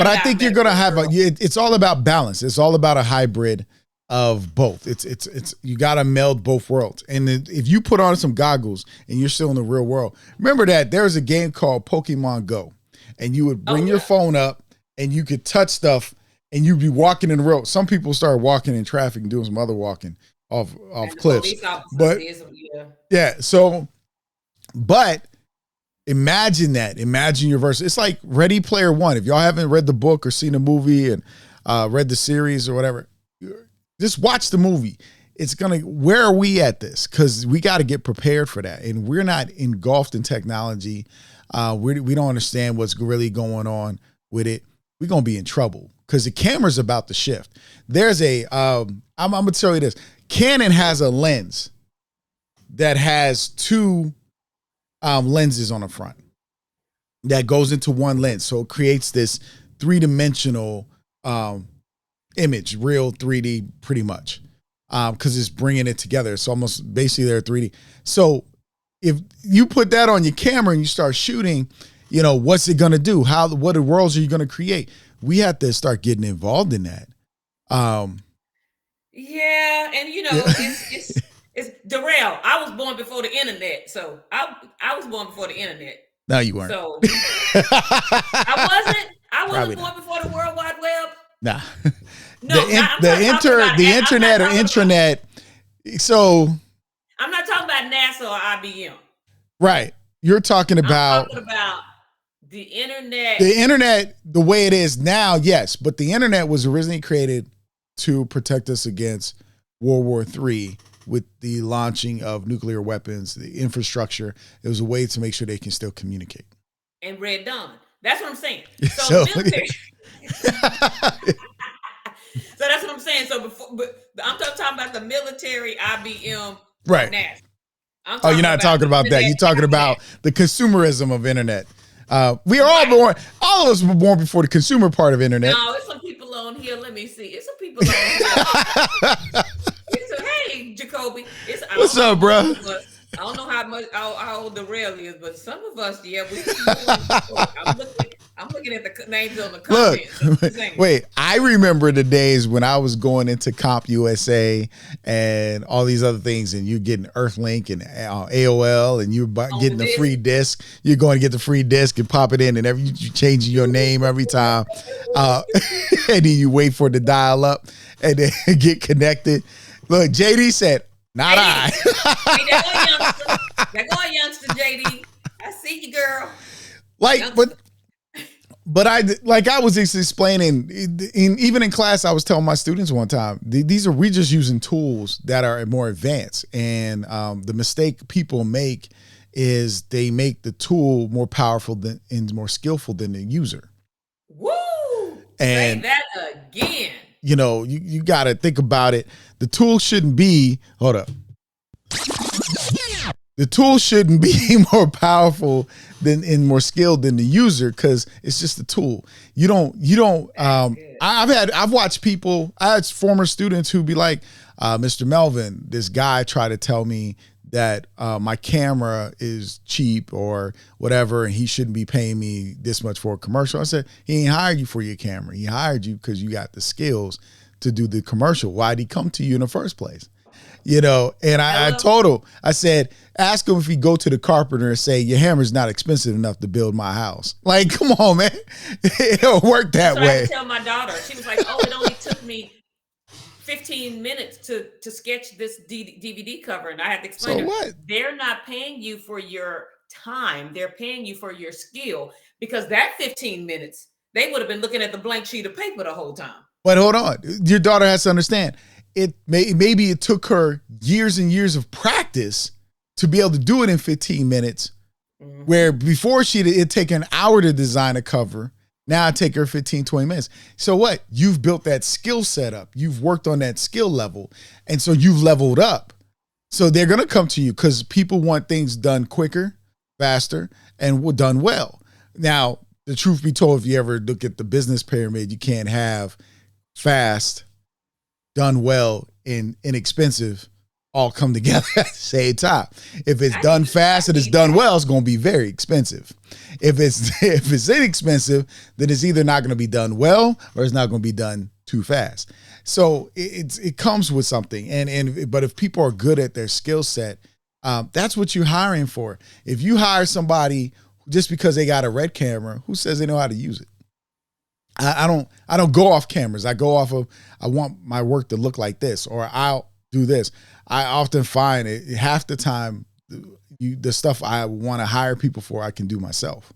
I think you're going to have it's all about balance. It's all about a hybrid of both. It's you got to meld both worlds. And if you put on some goggles and you're still in the real world, remember that there's a game called Pokemon Go, and you would bring your phone up and you could touch stuff and you'd be walking in the road. Some people start walking in traffic and doing some other walking off cliffs. But but imagine that. Imagine your verse. It's like Ready Player One. If y'all haven't read the book or seen the movie and read the series or whatever, just watch the movie. Where are we at this? Because we got to get prepared for that. And we're not engulfed in technology. We don't understand what's really going on with it. We're going to be in trouble because the camera's about to shift. There's I'm going to tell you this. Canon has a lens that has two lenses on the front that goes into one lens. So it creates this three-dimensional image, real 3D pretty much, because it's bringing it together. It's almost basically they're 3D. So if you put that on your camera and you start shooting, what's it going to do? What worlds are you going to create? We have to start getting involved in that. Yeah. And it's Darrell. I was born before the internet. So I was born before the internet. No, you weren't. So I wasn't born before the World Wide Web. Nah. No, the internet or intranet. So I'm not talking about NASA or IBM. Right. You're talking about the internet. The internet, the way it is now, yes, but the internet was originally created to protect us against World War III with the launching of nuclear weapons, the infrastructure. It was a way to make sure they can still communicate. And Red Dawn. That's what I'm saying. So the military. So that's what I'm saying. So I'm talking about the military, IBM, right? NASA. You're not talking about that. You're talking about the consumerism of internet. We are all born. All of us were born before the consumer part of internet. No, it's some people on here. Let me see. It's some people on here. Hey, Jacoby. What's up, bro? I don't know how old the rail is, but some of us, yeah, I'm looking at the names on the comments. Look, wait, I remember the days when I was going into Comp USA and all these other things, and you're getting Earthlink and AOL, and you're getting the free disc. You're going to get the free disc and pop it in, and you're changing your name every time. And then you wait for it to dial up and then get connected. Look, JD said, not I. There go a youngster, JD. I see you, girl. But I was just explaining, even in class, I was telling my students one time, we just using tools that are more advanced. And the mistake people make is they make the tool more powerful and more skillful than the user. Woo! And say that again. You know, you got to think about it. The tool shouldn't be, hold up. The tool shouldn't be more powerful and more skilled than the user, because it's just a tool. I've watched people, I had former students who be like, Mr. Melvin, this guy tried to tell me that my camera is cheap or whatever, and he shouldn't be paying me this much for a commercial. I said, he ain't hired you for your camera. He hired you because you got the skills to do the commercial. Why'd he come to you in the first place? You know, and I told him, I said, ask him if he go to the carpenter and say, your hammer's not expensive enough to build my house. Like, come on, man. It don't work that way. I tell my daughter, she was like, oh, it only took me 15 minutes to sketch this DVD cover. And I had to explain to her, they're not paying you for your time. They're paying you for your skill, because that 15 minutes, they would have been looking at the blank sheet of paper the whole time. But hold on. Your daughter has to understand. Maybe it took her years and years of practice to be able to do it in 15 minutes, where before it'd take an hour to design a cover. Now it take her 15, 20 minutes. So what? You've built that skill set up. You've worked on that skill level. And so you've leveled up. So they're going to come to you because people want things done quicker, faster, and done well. Now, the truth be told, if you ever look at the business pyramid, you can't have fast, done well, and inexpensive all come together at the same time. If it's done fast and it's done well, it's going to be very expensive. If it's inexpensive, then it's either not going to be done well or it's not going to be done too fast. So it comes with something. But if people are good at their skill set, that's what you're hiring for. If you hire somebody just because they got a red camera, who says they know how to use it? I don't go off cameras. I go off of, I want my work to look like this, or I'll do this. I often find half the time the stuff I want to hire people for, I can do myself.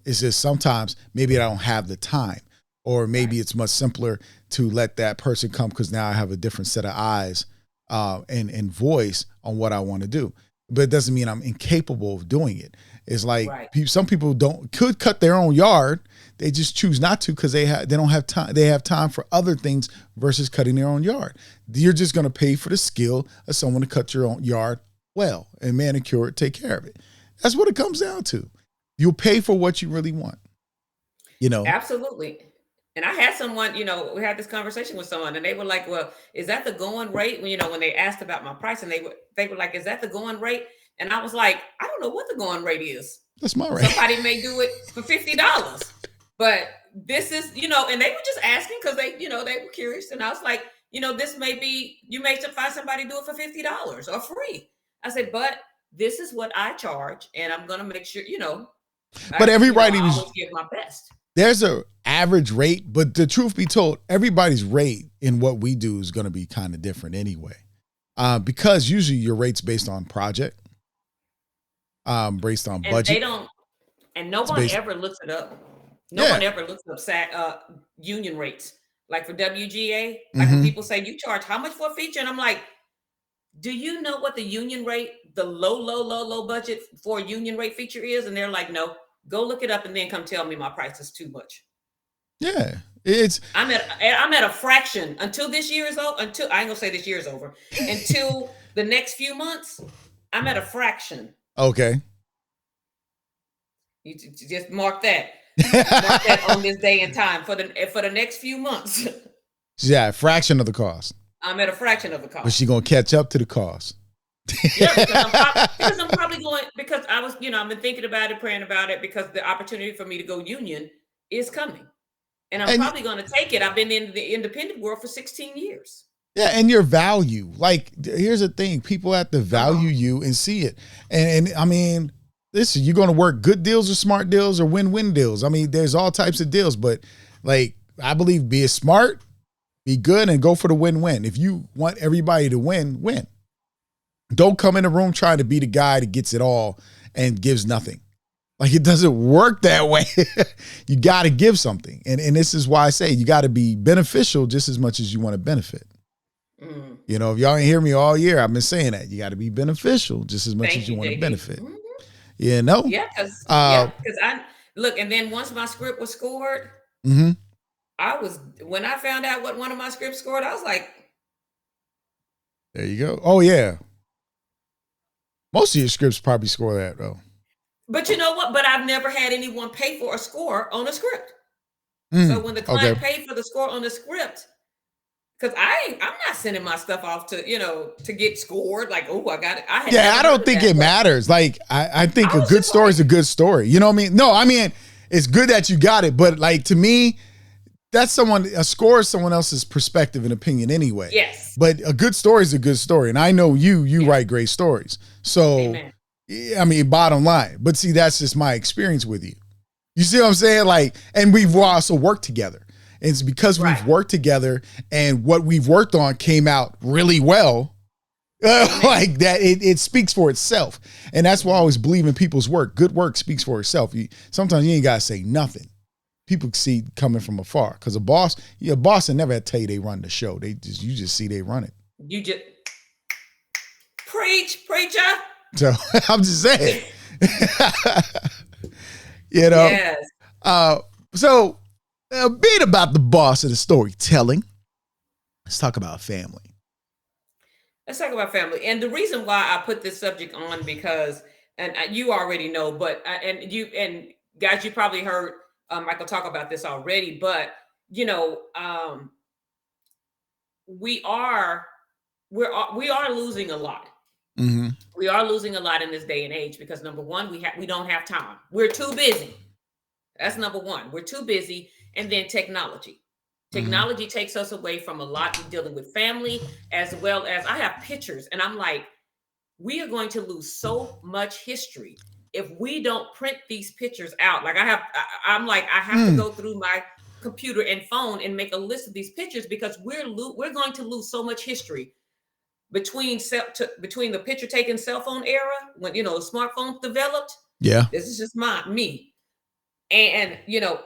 It's just sometimes maybe I don't have the time, or maybe it's much simpler to let that person come because now I have a different set of eyes and voice on what I want to do. But it doesn't mean I'm incapable of doing it. It's like some people could cut their own yard. They just choose not to because they don't have time. They have time for other things versus cutting their own yard. You're just going to pay for the skill of someone to cut your own yard well and manicure it, take care of it. That's what it comes down to. You'll pay for what you really want. You know? Absolutely. And I had someone, we had this conversation with someone and they were like, well, is that the going rate? When they asked about my price, and they were like, is that the going rate? And I was like, I don't know what the going rate is. That's my rate. Somebody may do it for $50, but this is, and they were just asking because they were curious. And I was like, this may be, you may find somebody do it for $50 or free. I said, but this is what I charge, and I'm going to make sure, But everybody I always give my best. there's a average rate, but the truth be told, everybody's rate in what we do is going to be kind of different anyway. Because usually your rate's based on project, based on budget. And no one ever looks it up. No one ever looks up union rates. Like for WGA, like when people say, you charge how much for a feature? And I'm like, do you know what the union rate, the low budget for a union rate feature is? And they're like, no, go look it up and then come tell me my price is too much. Yeah. I'm at a fraction until this year is over. Until I ain't gonna say this year is over. Until the next few months, I'm at a fraction. Okay. You just mark that. Mark that on this day and time for the next few months. Yeah, a fraction of the cost. I'm at a fraction of the cost. But she's gonna catch up to the cost. Yeah, because I'm probably going, because I was, I've been thinking about it, praying about it, because the opportunity for me to go union is coming. And I'm probably going to take it. I've been in the independent world for 16 years. Yeah, and your value. Like, here's the thing. People have to value you and see it. And I mean, listen, you're going to work good deals or smart deals or win-win deals. I mean, there's all types of deals. But, like, I believe be smart, be good, and go for the win-win. If you want everybody to win, win. Don't come in the room trying to be the guy that gets it all and gives nothing. Like, it doesn't work that way. You got to give something. And this is why I say you got to be beneficial just as much as you want to benefit. Mm. You know, if y'all ain't hear me all year, I've been saying that. You got to be beneficial just as much as you want to benefit. Mm-hmm. You know? Yeah, because I look, and then once my script was scored, when I found out what one of my scripts scored, I was like, there you go. Oh, yeah. Most of your scripts probably score that, though. But you know what? But I've never had anyone pay for a score on a script. So when the client paid for the score on the script, because I'm not sending my stuff off to get scored. Like, oh, I got it. I don't think it matters. Like, I think a good story is a good story. You know what I mean? No, I mean, it's good that you got it. But like, to me, that's a score is someone else's perspective and opinion anyway. Yes. But a good story is a good story. And I know you write great stories. So, Amen. I mean, bottom line. But see, that's just my experience with you. You see what I'm saying? Like, and we've also worked together. And it's because we've worked together and what we've worked on came out really well. Like that, it speaks for itself. And that's why I always believe in people's work. Good work speaks for itself. Sometimes you ain't got to say nothing. People see coming from afar. Because a boss will never have to tell you they run the show. You just see they run it. You just preacher. So I'm just saying. You know? Yes. So being about the boss of the storytelling, let's talk about family. Let's talk about family. And the reason why I put this subject on, because, and you already know, but, and guys, you probably heard Michael talk about this already, but, we are losing a lot. Mm-hmm. We are losing a lot in this day and age because, number one, we don't have time. We're too busy. That's number one. We're too busy. And then technology. Technology takes us away from a lot. We're dealing with family, as well as I have pictures. And I'm like, we are going to lose so much history if we don't print these pictures out. Like I have to go through my computer and phone and make a list of these pictures because we're going to lose so much history between the picture taking cell phone era when the smartphone developed. Yeah, this is just me. And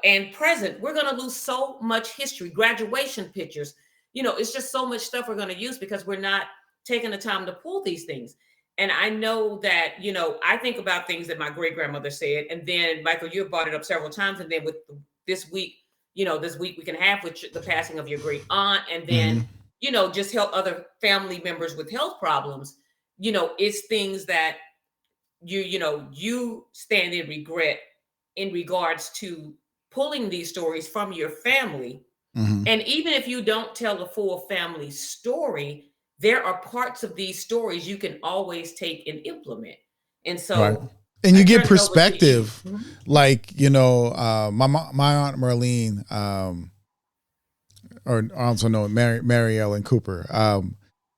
and present, we're going to lose so much history, graduation pictures. It's just so much stuff we're going to use because we're not taking the time to pull these things. And I know that, I think about things that my great grandmother said. And then, Michael, you have brought it up several times. And then with this week we can have with the passing of your great aunt, and then, just help other family members with health problems. It's things that you stand in regret in regards to pulling these stories from your family. Mm-hmm. And even if you don't tell the full family story, there are parts of these stories you can always take and implement. And so, right. And you get perspective, like, my Aunt Marlene, or also known Mary Ellen Cooper.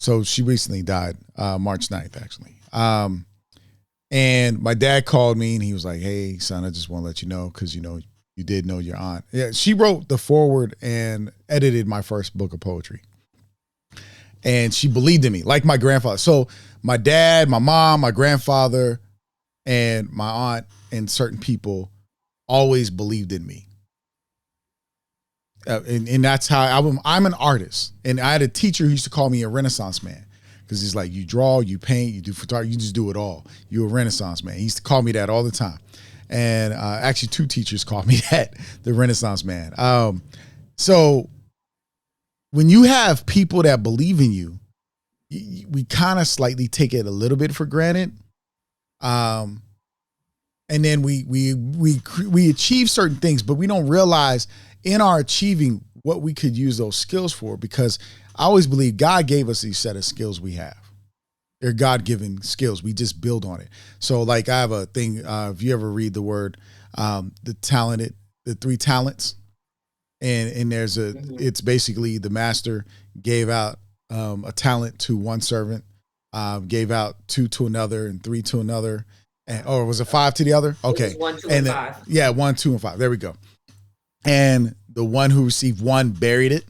So she recently died, March 9th, actually. And my dad called me and he was like, hey, son, I just want to let you know, because, You did know your aunt. Yeah, she wrote the foreword and edited my first book of poetry. And she believed in me, like my grandfather. So my dad, my mom, my grandfather, and my aunt and certain people always believed in me. And that's how I'm an artist. And I had a teacher who used to call me a Renaissance man, because he's like, you draw, you paint, you do photography, you just do it all. You're a Renaissance man. He used to call me that all the time. And actually 2 teachers called me that, the Renaissance man. So when you have people that believe in you, we kind of slightly take it a little bit for granted. And then we achieve certain things, but we don't realize in our achieving what we could use those skills for, because I always believe God gave us these set of skills we have. They're God-given skills. We just build on it. So like I have a thing, if you ever read the word, the 3 talents, and there's it's basically the master gave out a talent to one servant, gave out 2 to another and 3 to another. Or was it 5 to the other? Okay. 1, 2, and 5. Yeah, 1, 2, and 5. There we go. And the one who received 1 buried it.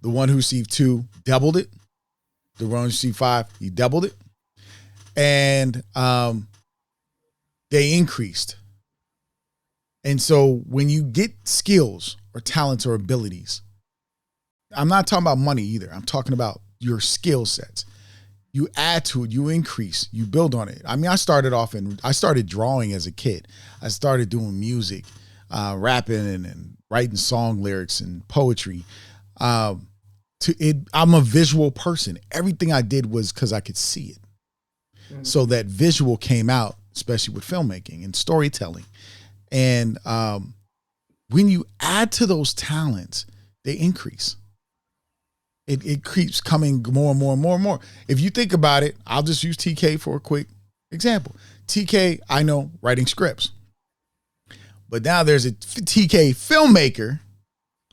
The one who received 2 doubled it. The one who received 5, he doubled it. And they increased. And so when you get skills or talents or abilities, I'm not talking about money either. I'm talking about your skill sets. You add to it, you increase, you build on it. I mean, I started drawing as a kid. I started doing music, rapping and writing song lyrics and poetry. I'm a visual person. Everything I did was because I could see it. Mm-hmm. So that visual came out, especially with filmmaking and storytelling. And when you add to those talents, they increase. It keeps coming more and more and more and more. If you think about it, I'll just use TK for a quick example. TK, I know, writing scripts. But now there's a TK filmmaker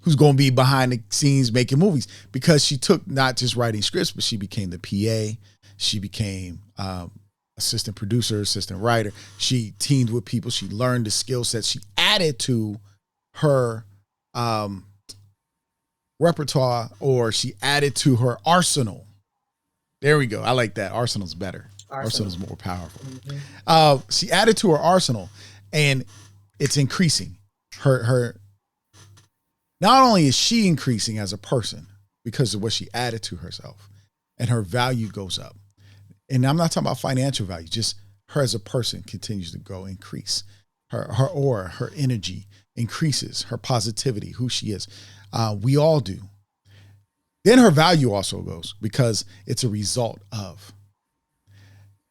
who's going to be behind the scenes making movies, because she took not just writing scripts, but she became the PA. She became assistant producer, assistant writer. She teamed with people. She learned the skill sets. She added to her repertoire, or she added to her arsenal. There we go. I like that. Arsenal's better. Arsenal's more powerful. Mm-hmm. She added to her arsenal, and it's increasing. Her not only is she increasing as a person because of what she added to herself, and her value goes up. And I'm not talking about financial value, just her as a person continues to go increase. Her aura, her energy increases, her positivity, who she is. We all do. Then her value also goes, because it's a result of,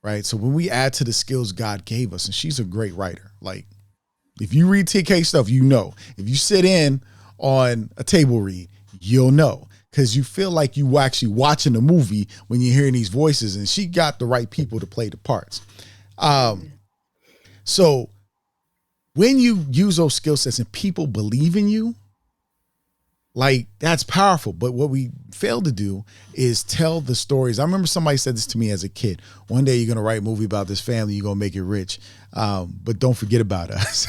right? So when we add to the skills God gave us, and she's a great writer. Like, if you read TK stuff, you know. If you sit in on a table read, you'll know, because you feel like you actually watching the movie when you're hearing these voices, and she got the right people to play the parts. So when you use those skill sets and people believe in you, like, that's powerful. But what we fail to do is tell the stories. I remember somebody said this to me as a kid. One day you're going to write a movie about this family. You're going to make it rich. But don't forget about us.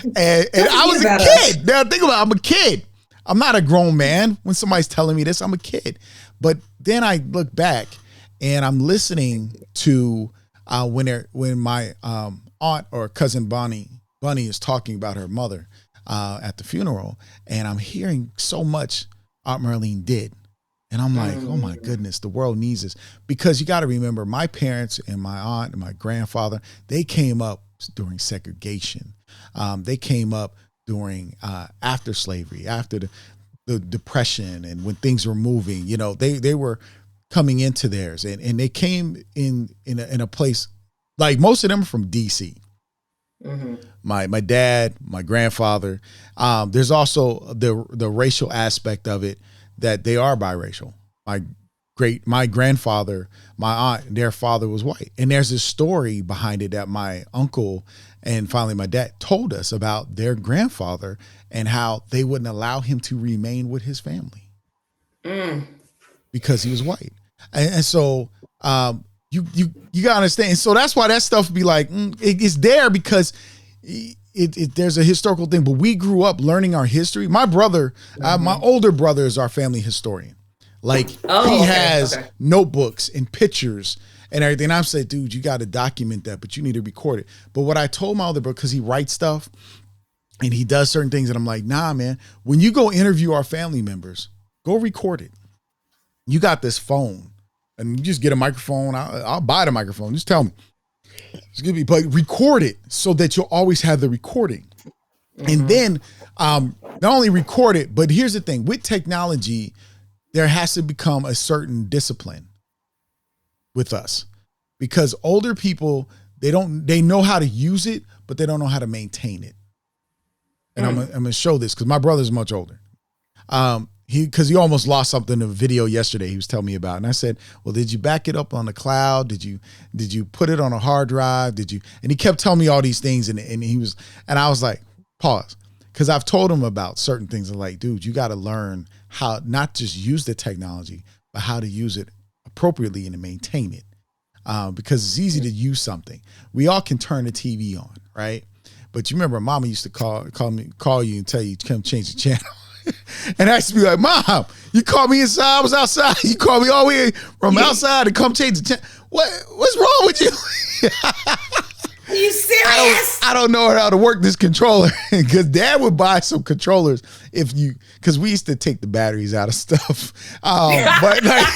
and I was a kid. Now think about it. I'm a kid. I'm not a grown man when somebody's telling me this. I'm a kid. But then I look back and I'm listening to when my aunt or cousin Bunny is talking about her mother at the funeral, and I'm hearing so much Aunt Marlene did. And I'm like, oh my goodness, the world needs this. Because you got to remember, my parents and my aunt and my grandfather, they came up during segregation. They came up during after slavery, after the Depression, and when things were moving. You know, they were coming into theirs, and they came in a place, like most of them are from DC. Mm-hmm. My dad, my grandfather. There's also the racial aspect of it, that they are biracial. My grandfather, my aunt, their father was white. And there's this story behind it that my uncle and finally my dad told us about their grandfather and how they wouldn't allow him to remain with his family because he was white. And so you gotta understand. So that's why that stuff be like, it's there because there's a historical thing, but we grew up learning our history. My brother, my older brother is our family historian. Like he has notebooks and pictures and everything. And I'm saying, dude, you got to document that, but you need to record it. But what I told my older brother, because he writes stuff and he does certain things, and I'm like, nah, man, when you go interview our family members, go record it. You got this phone and you just get a microphone. I'll buy the microphone. Just tell me. It's gonna be, but record it so that you'll always have the recording. And then not only record it, but here's the thing, with technology, there has to become a certain discipline with us, because older people, they know how to use it, but they don't know how to maintain it. And I'm going to show this because my brother's much older. Because he almost lost something in a video yesterday he was telling me about. And I said, well, did you back it up on the cloud? Did you put it on a hard drive? And he kept telling me all these things. And I was like, pause. Because I've told him about certain things. I'm like, dude, you got to learn how not just use the technology, but how to use it appropriately and to maintain it. Because it's easy to use something. We all can turn the TV on, right? But you remember Mama used to call you and tell you to come change the channel. And I used to be like, Mom, you called me inside, I was outside. You called me all the way from outside to come change the channel. What's wrong with you? Are you serious? I don't know how to work this controller, because Dad would buy some controllers because we used to take the batteries out of stuff. But like,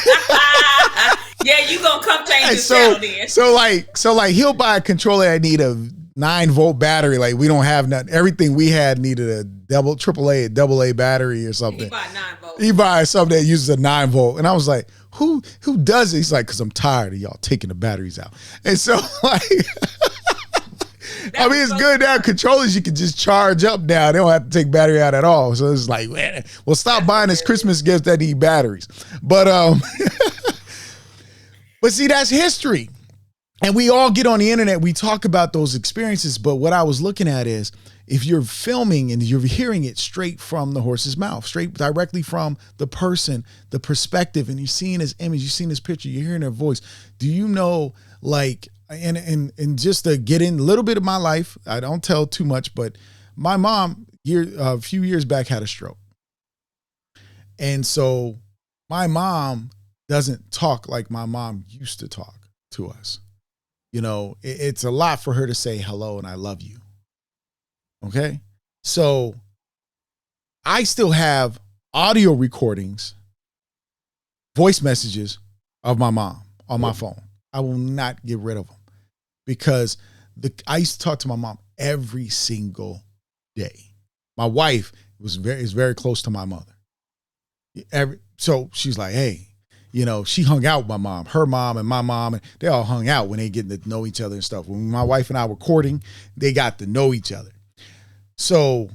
yeah, you gonna come change the channel then. So like he'll buy a controller that need a 9-volt battery. Like we don't have nothing. Everything we had needed a AA battery or something. He buy 9 volts. He buys something that uses a 9-volt. And I was like, who does it? He's like, because I'm tired of y'all taking the batteries out. And so like, I mean, it's good now. Controllers you can just charge up now. They don't have to take battery out at all. So it's like, man, well, stop buying this Christmas gift that need batteries. But but see, that's history. And we all get on the internet, we talk about those experiences, but what I was looking at is, if you're filming and you're hearing it straight from the horse's mouth, straight directly from the person, the perspective, and you're seeing his image, you're seeing his picture, you're hearing their voice. Do you know, like, and just to get in a little bit of my life, I don't tell too much, but my mom a few years back had a stroke. And so my mom doesn't talk like my mom used to talk to us. You know, it's a lot for her to say hello and I love you. Okay. So I still have audio recordings, voice messages of my mom on my phone. I will not get rid of them, because I used to talk to my mom every single day. My wife is very close to my mother. So she's like, hey, you know, she hung out with my mom, her mom and my mom, and they all hung out when they getting to know each other and stuff. When my wife and I were courting, they got to know each other. So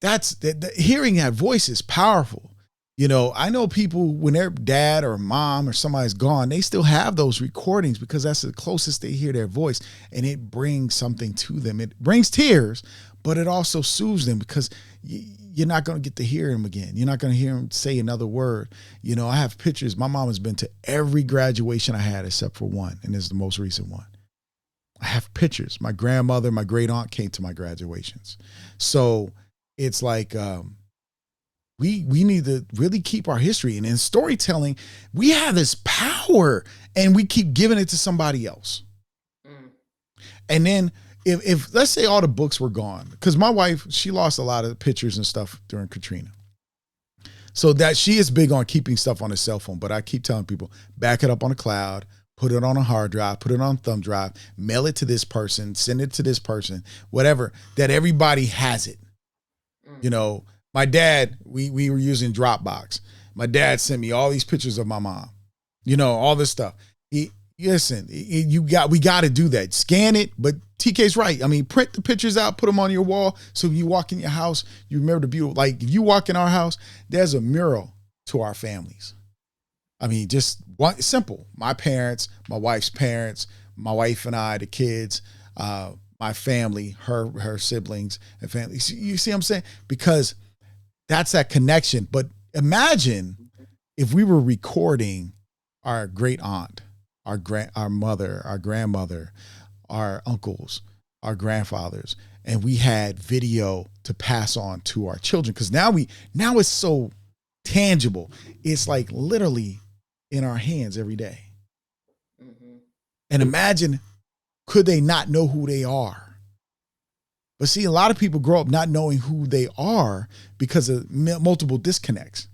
that's hearing that voice is powerful. You know, I know people, when their dad or mom or somebody's gone, they still have those recordings because that's the closest they hear their voice, and it brings something to them. It brings tears, but it also soothes them, because you're not going to get to hear him again. You're not going to hear him say another word. You know, I have pictures. My mom has been to every graduation I had except for one, and this is the most recent one. I have pictures. My grandmother, my great aunt came to my graduations. So it's like we need to really keep our history. And in storytelling, we have this power, and we keep giving it to somebody else. And then if let's say all the books were gone, because my wife, she lost a lot of pictures and stuff during Katrina. So that she is big on keeping stuff on a cell phone, but I keep telling people, back it up on a cloud, put it on a hard drive, put it on a thumb drive, mail it to this person, send it to this person, whatever, that everybody has it. You know, my dad, we were using Dropbox. My dad sent me all these pictures of my mom, you know, all this stuff. We got to do that. Scan it, but TK's right. I mean, print the pictures out, put them on your wall, so when you walk in your house, you remember the beautiful. Like if you walk in our house, there's a mural to our families. I mean, just one simple. My parents, my wife's parents, my wife and I, the kids, my family, her siblings and family. You see what I'm saying? Because that's that connection. But imagine if we were recording our great aunt, our mother, our grandmother, our uncles, our grandfathers, and we had video to pass on to our children. Because now it's so tangible. It's like literally in our hands every day. Mm-hmm. And imagine, could they not know who they are? But see, a lot of people grow up not knowing who they are because of multiple disconnects.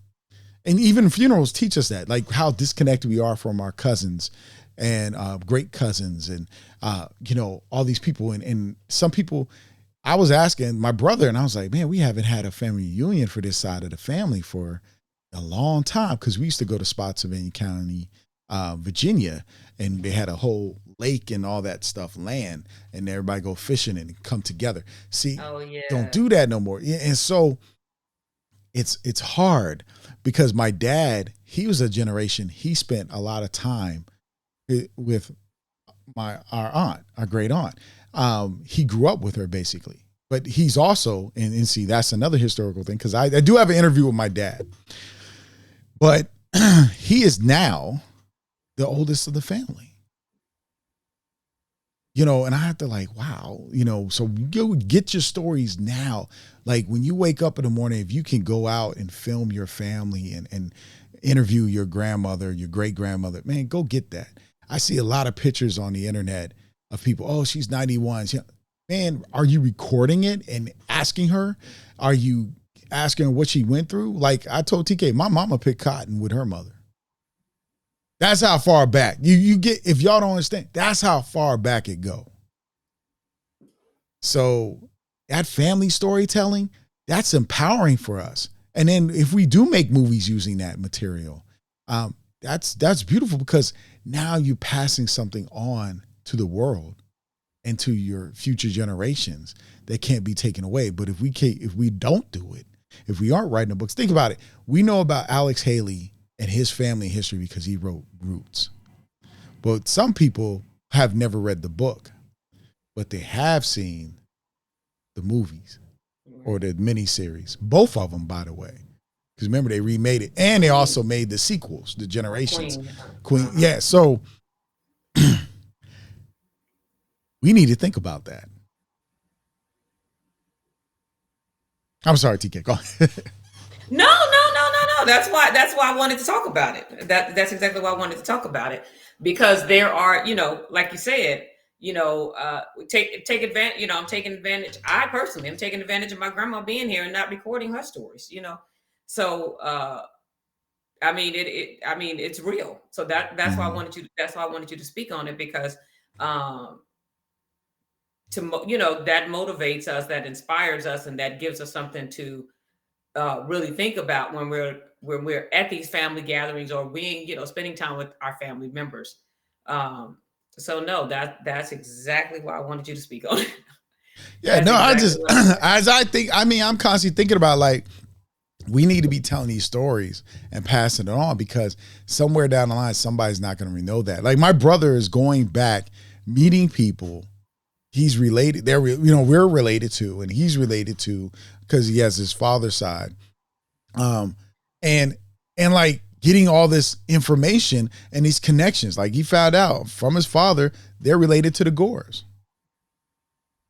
And even funerals teach us that, like how disconnected we are from our cousins and great cousins and, all these people. And some people, I was asking my brother, and I was like, man, we haven't had a family reunion for this side of the family for a long time, because we used to go to Spotsylvania County, Virginia, and they had a whole lake and all that stuff, land, and everybody go fishing and come together. See, don't do that no more. And so it's hard, because my dad, he was a generation, he spent a lot of time with our great aunt. He grew up with her basically, but he's also, and see, that's another historical thing, because I do have an interview with my dad, but he is now the oldest of the family. And I have to like, wow, so you get your stories now. Like when you wake up in the morning, if you can go out and film your family and interview your grandmother, your great grandmother, man, go get that. I see a lot of pictures on the internet of people. Oh, she's 91. Man, are you recording it and asking her? Are you asking her what she went through? Like I told TK, my mama picked cotton with her mother. That's how far back you get. If y'all don't understand, that's how far back it go. So that family storytelling, that's empowering for us. And then if we do make movies using that material, that's beautiful, because now you're passing something on to the world and to your future generations that can't be taken away. But if we don't do it, if we aren't writing the books, think about it. We know about Alex Haley and his family history because he wrote Roots. But some people have never read the book, but they have seen the movies or the miniseries. Both of them, by the way. Because remember, they remade it. And they also made the sequels, the Generations. Queen. Yeah, so we need to think about that. I'm sorry, TK. Go ahead. No. That's why I wanted to talk about it. That's exactly why I wanted to talk about it, because there are, like you said, take advantage. I'm taking advantage. I personally am taking advantage of my grandma being here and not recording her stories. So it's real. So that's why I wanted you. That's why I wanted you to speak on it, because that motivates us, that inspires us, and that gives us something to really think about when we're at these family gatherings or being, spending time with our family members. So no, that's exactly why I wanted you to speak on it. Yeah, no, I'm constantly thinking about, like, we need to be telling these stories and passing it on, because somewhere down the line, somebody's not going to know that. Like my brother is going back, meeting people he's related. We're related to, and he's related to, because he has his father's side. And like getting all this information and these connections, like he found out from his father, they're related to the Gores.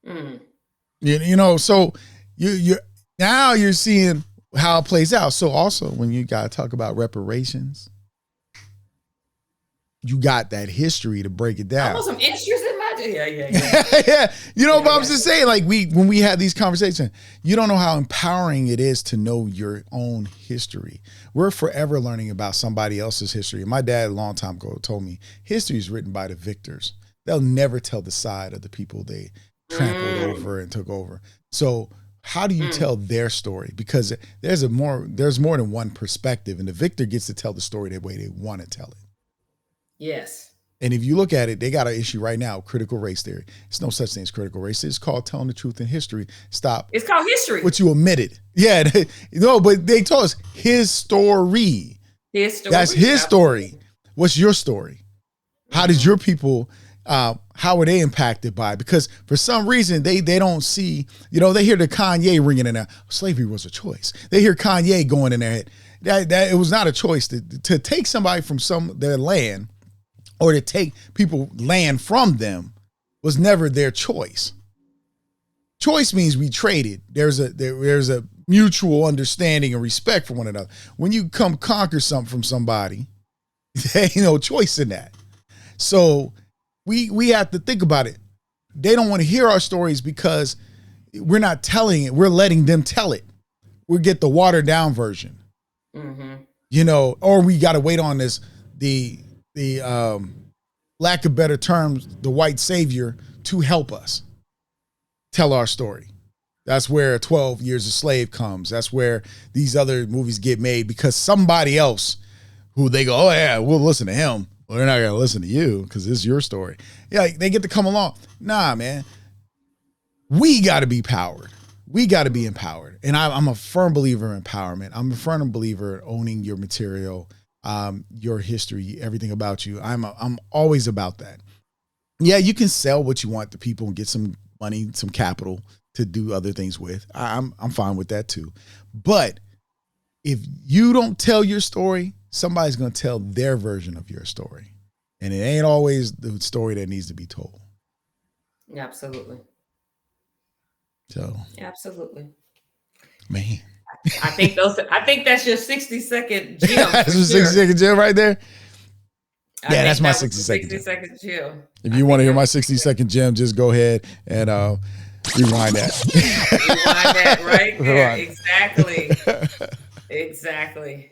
So you're now you're seeing how it plays out. So also when you got to talk about reparations, you got that history to break it down. I want some extras in my yeah. Yeah. But I was just saying, like, when we had these conversations, you don't know how empowering it is to know your own history. We're forever learning about somebody else's history. My dad a long time ago told me history is written by the victors. They'll never tell the side of the people they trampled over and took over. So how do you tell their story? Because there's more than one perspective, and the victor gets to tell the story the way they want to tell it. Yes. And if you look at it, they got an issue right now, critical race theory. It's no such thing as critical race. It's called telling the truth in history. Stop. It's called history. What you omitted. Yeah. But they told us his story. That's his story. What's your story? How did your people, how were they impacted by it? Because for some reason, they don't see, they hear the Kanye ringing in there. Slavery was a choice. They hear Kanye going in their head. That it was not a choice to take somebody from their land, or to take people land from them, was never their choice. choice means we traded. There's a mutual understanding and respect for one another. When you come conquer something from somebody, there ain't no choice in that. So we have to think about it. They don't want to hear our stories because we're not telling it. We're letting them tell it. We get the watered down version. Mm-hmm. Or we got to wait on this, the lack of better terms, the white savior to help us tell our story. That's where 12 Years a Slave comes. That's where these other movies get made because somebody else who they go, oh yeah, we'll listen to him. Well, they're not going to listen to you because it's your story. Yeah, they get to come along. Nah, man. We got to be powered. We got to be empowered. And I'm a firm believer in empowerment. I'm a firm believer in owning your material, your history, everything about you. I'm always about that. Yeah, you can sell what you want to people and get some money, some capital to do other things with. I'm fine with that too. But if you don't tell your story, somebody's going to tell their version of your story. And it ain't always the story that needs to be told. Absolutely. So. Absolutely. Man. I think that's your 60-second gem. That's your 60-second gem right there. Yeah, that's my 60-second gem. If you want to hear my 60-second gem, just go ahead and rewind that. Rewind that right there. Exactly. Exactly.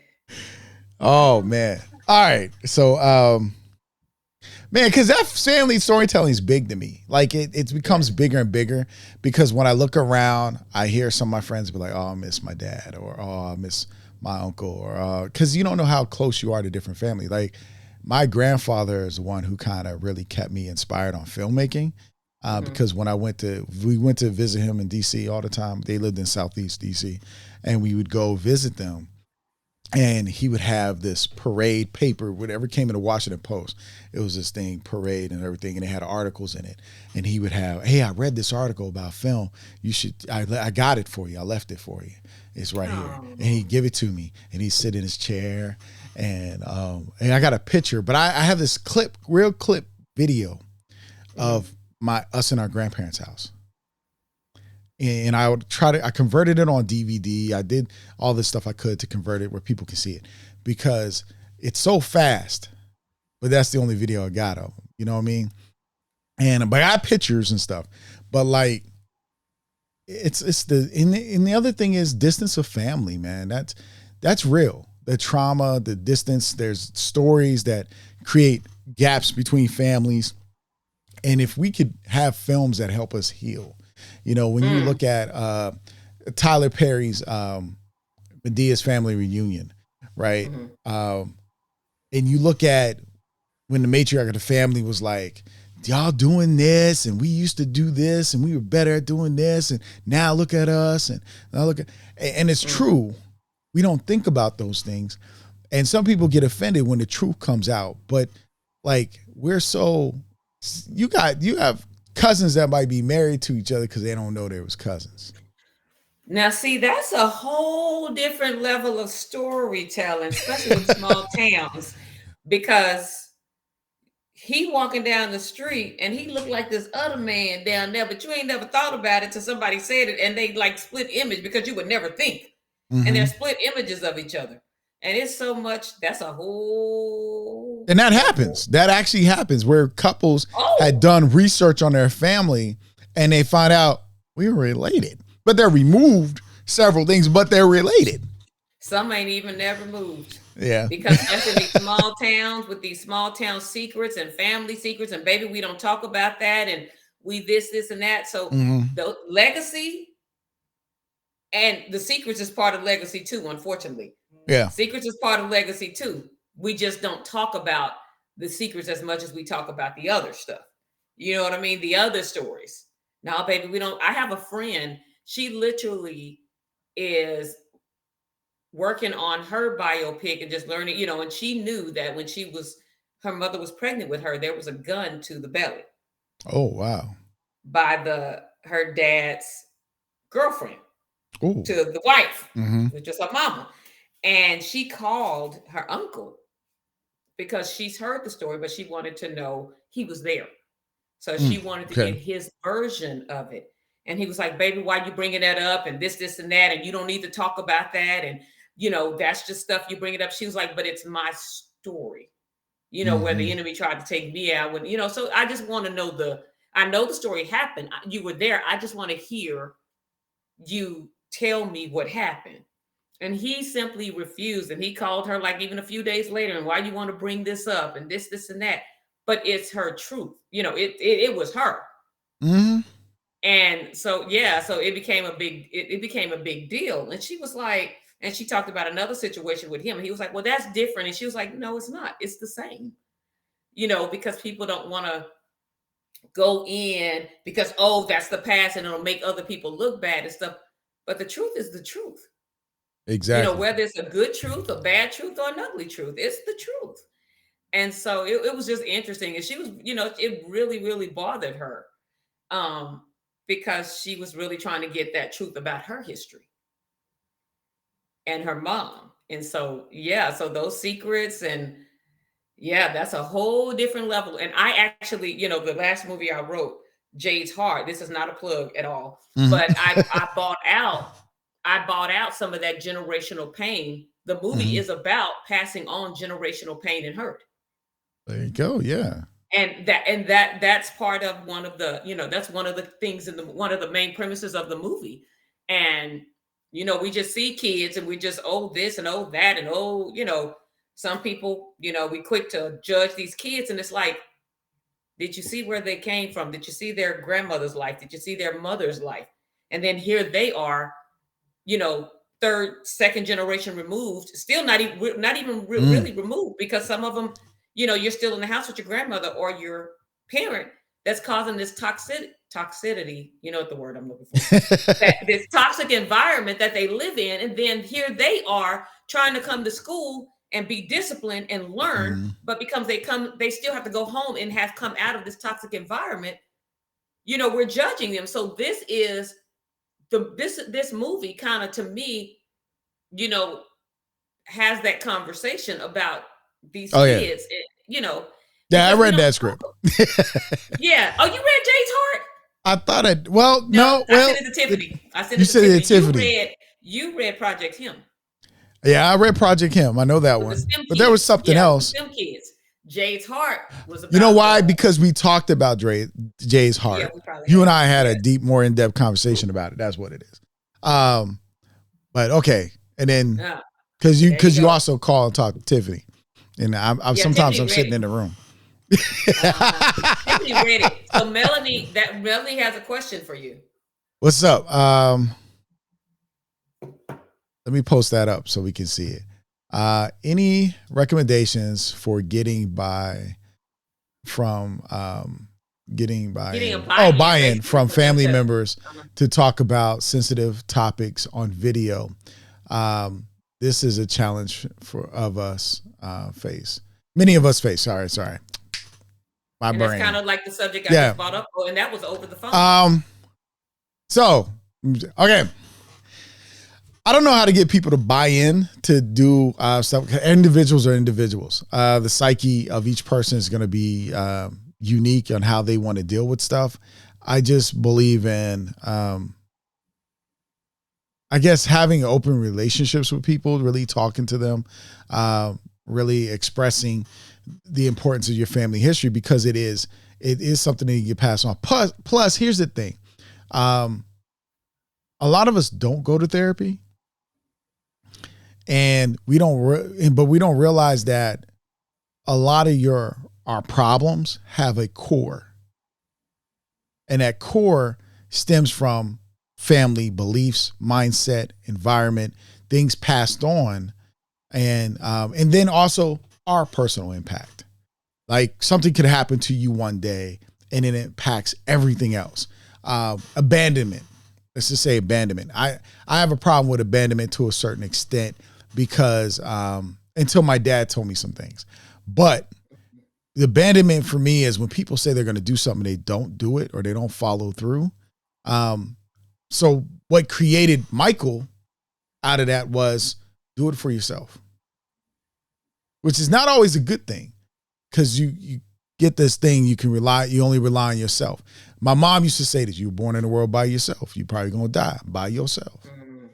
Oh, man. All right. So, man, because that family storytelling is big to me. Like, it becomes bigger and bigger because when I look around, I hear some of my friends be like, oh, I miss my dad, or oh, I miss my uncle, or because you don't know how close you are to different families. Like, my grandfather is the one who kind of really kept me inspired on filmmaking because when we went to visit him in D.C. all the time. They lived in Southeast D.C. and we would go visit them. And he would have this parade paper, whatever came in the Washington Post. It was this thing, parade and everything, and it had articles in it. And he would have, hey, I read this article about film. You should, I got it for you. I left it for you. It's right here. And he'd give it to me. And he'd sit in his chair. And I got a picture, but I have this real clip video of us in our grandparents' house. And I converted it on DVD. I did all this stuff I could to convert it where people can see it because it's so fast, but that's the only video I got of them. You know what I mean? But I got pictures and stuff, but like, it's the other thing is distance of family, man. That's real. The trauma, the distance, there's stories that create gaps between families. And if we could have films that help us heal, when you look at Tyler Perry's Medea's Family Reunion, right? Mm-hmm. And you look at when the matriarch of the family was like, y'all doing this, and we used to do this, and we were better at doing this, and now look at us, and it's true. We don't think about those things. And some people get offended when the truth comes out, but like you have cousins that might be married to each other because they don't know they was cousins. Now, see, that's a whole different level of storytelling, especially with small towns, because he walking down the street and he looked like this other man down there, but you ain't never thought about it till somebody said it, and they like split image because you would never think. Mm-hmm. And they're split images of each other. And it's so much, that's a whole... And that happens. That actually happens where couples had done research on their family and they find out we were related. But they're removed several things, but they're related. Some ain't even never moved. Yeah. Because that's in these small towns with these small town secrets and family secrets. And baby, we don't talk about that. And we this, and that. So the legacy and the secrets is part of legacy too, unfortunately. Yeah. Secrets is part of legacy too. We just don't talk about the secrets as much as we talk about the other stuff. You know what I mean? The other stories. Now, baby, we don't. I have a friend. She literally is working on her biopic and just learning, and she knew that when her mother was pregnant with her, there was a gun to the belly. Oh, wow. By her dad's girlfriend. Ooh. To the wife, which is her mama. And she called her uncle because she's heard the story, but she wanted to know he was there. So she wanted to get his version of it. And he was like, baby, why you bringing that up? And this, and that. And you don't need to talk about that. And, that's just stuff you bring it up. She was like, but it's my story, where the enemy tried to take me out. When, so I just want to know I know the story happened. You were there. I just want to hear you tell me what happened. And he simply refused. And he called her like even a few days later. And why you want to bring this up and this, and that. But it's her truth. It was her. Mm-hmm. And so, yeah, so it became a big deal. And she was like, and she talked about another situation with him. And he was like, well, that's different. And she was like, no, it's not. It's the same. Because people don't want to go in because, that's the past and it'll make other people look bad and stuff. But the truth is the truth. Exactly. Whether it's a good truth, a bad truth, or an ugly truth, it's the truth. And so it was just interesting. And she was, it really, really bothered her. Because she was really trying to get that truth about her history and her mom. And so, yeah, so those secrets and that's a whole different level. And I actually, the last movie I wrote, Jade's Heart, this is not a plug at all, but I bought out some of that generational pain. The movie is about passing on generational pain and hurt. There you go. Yeah. And that's part of one of the, that's one of the things in one of the main premises of the movie. And, we just see kids and we just, this and that. And, some people, we quick to judge these kids. And it's like, did you see where they came from? Did you see their grandmother's life? Did you see their mother's life? And then here they are, third, second generation removed, still not even really removed, because some of them, you're still in the house with your grandmother or your parent that's causing this toxicity, what the word I'm looking for, this toxic environment that they live in. And then here they are trying to come to school and be disciplined and learn, but because they still have to go home and have come out of this toxic environment, we're judging them. So this is this movie kind of, to me, has that conversation about these kids, and, yeah, I read that script. Yeah. Oh, you read Jade's Heart? I thought no. I sent it to Tiffany. You said it to Tiffany. You read Project Him. Yeah, I read Project Him. I know that one. But there was something else. Them kids. Jade's Heart was about. You know why? Because we talked about Jay's Heart. Yeah, you and I had a more in-depth conversation about it. That's what it is. But okay. And then because you also call and talk to Tiffany. And sometimes I'm sitting in the room. Tiffany read it. So Melanie has a question for you. What's up? Let me post that up so we can see it. Any recommendations for getting buy-in from family members to talk about sensitive topics on video? This is a challenge of us face. Many of us face. Sorry. My brain. It's kind of like the subject I just brought up, and that was over the phone. So, okay. I don't know how to get people to buy in to do stuff. Individuals are individuals. The psyche of each person is going to be unique on how they want to deal with stuff. I just believe in, I guess, having open relationships with people, really talking to them, really expressing the importance of your family history, because it is something that you can pass on. Plus, here's the thing. A lot of us don't go to therapy. And we don't realize that a lot of our problems have a core, and that core stems from family beliefs, mindset, environment, things passed on, and then also our personal impact. Like something could happen to you one day, and it impacts everything else. Abandonment. Let's just say abandonment. I have a problem with abandonment to a certain extent. Because until my dad told me some things. But the abandonment for me is when people say they're going to do something, they don't do it or they don't follow through. So what created Michael out of that was do it for yourself, which is not always a good thing, because you get this thing, you only rely on yourself. My mom used to say that you were born in the world by yourself. You're probably going to die by yourself. Mm-hmm.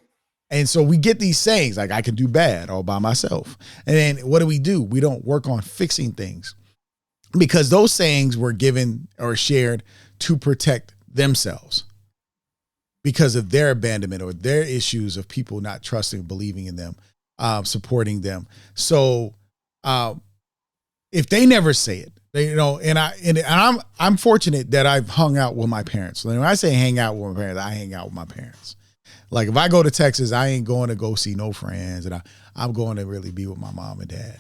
And so we get these sayings like, I can do bad all by myself. And then what do? We don't work on fixing things, because those sayings were given or shared to protect themselves because of their abandonment or their issues of people not trusting, believing in them, supporting them. So if they never say it, I'm fortunate that I've hung out with my parents. When I say hang out with my parents, I hang out with my parents. Like if I go to Texas, I ain't going to go see no friends, and I'm going to really be with my mom and dad.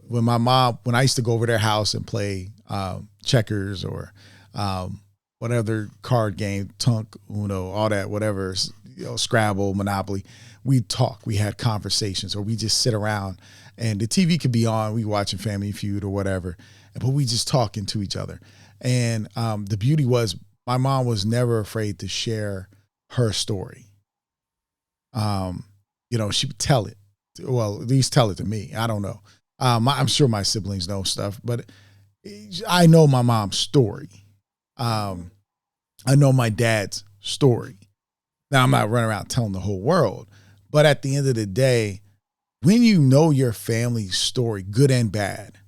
When I used to go over their house and play checkers or whatever card game, Tunk, Uno, all that, whatever, Scrabble, Monopoly, we talk, we had conversations, or we just sit around and the TV could be on, we watching Family Feud or whatever, but we just talking to each other. And the beauty was my mom was never afraid to share her story. She would tell it. Well, at least tell it to me. I don't know. I'm sure my siblings know stuff, but I know my mom's story. I know my dad's story. Now, I'm not running around telling the whole world, but at the end of the day, when you know your family's story, good and bad,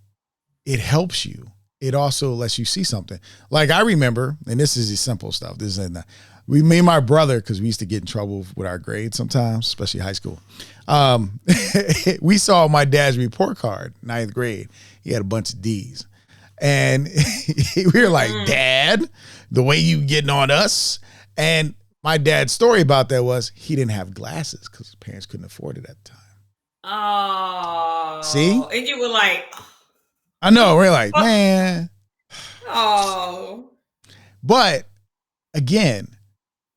it helps you. It also lets you see something. Like I remember, and this is the simple stuff. This is me and my brother, because we used to get in trouble with our grades sometimes, especially high school. We saw my dad's report card, 9th grade. He had a bunch of D's. And we were like, Dad, the way you getting on us? And my dad's story about that was he didn't have glasses because his parents couldn't afford it at the time. Oh. See? And you were like... I know. We're like, man. Oh. But again...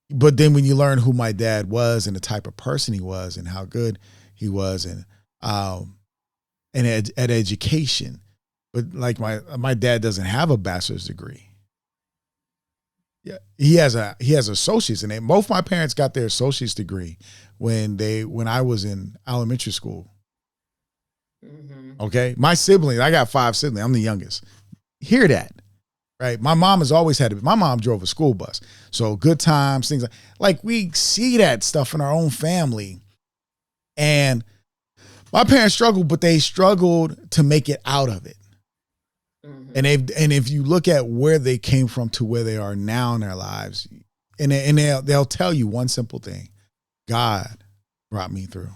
But then when you learn who my dad was and the type of person he was and how good he was and at education, but like my dad doesn't have a bachelor's degree. Yeah, he has associates, and both my parents got their associate's degree when I was in elementary school. Mm-hmm. Okay, my siblings, I got 5 siblings. I'm the youngest. Hear that. Right. My mom has always my mom drove a school bus. So good times, things like we see that stuff in our own family. And my parents struggled, but they struggled to make it out of it. Mm-hmm. And if you look at where they came from to where they are now in their lives, and they'll tell you one simple thing: God brought me through.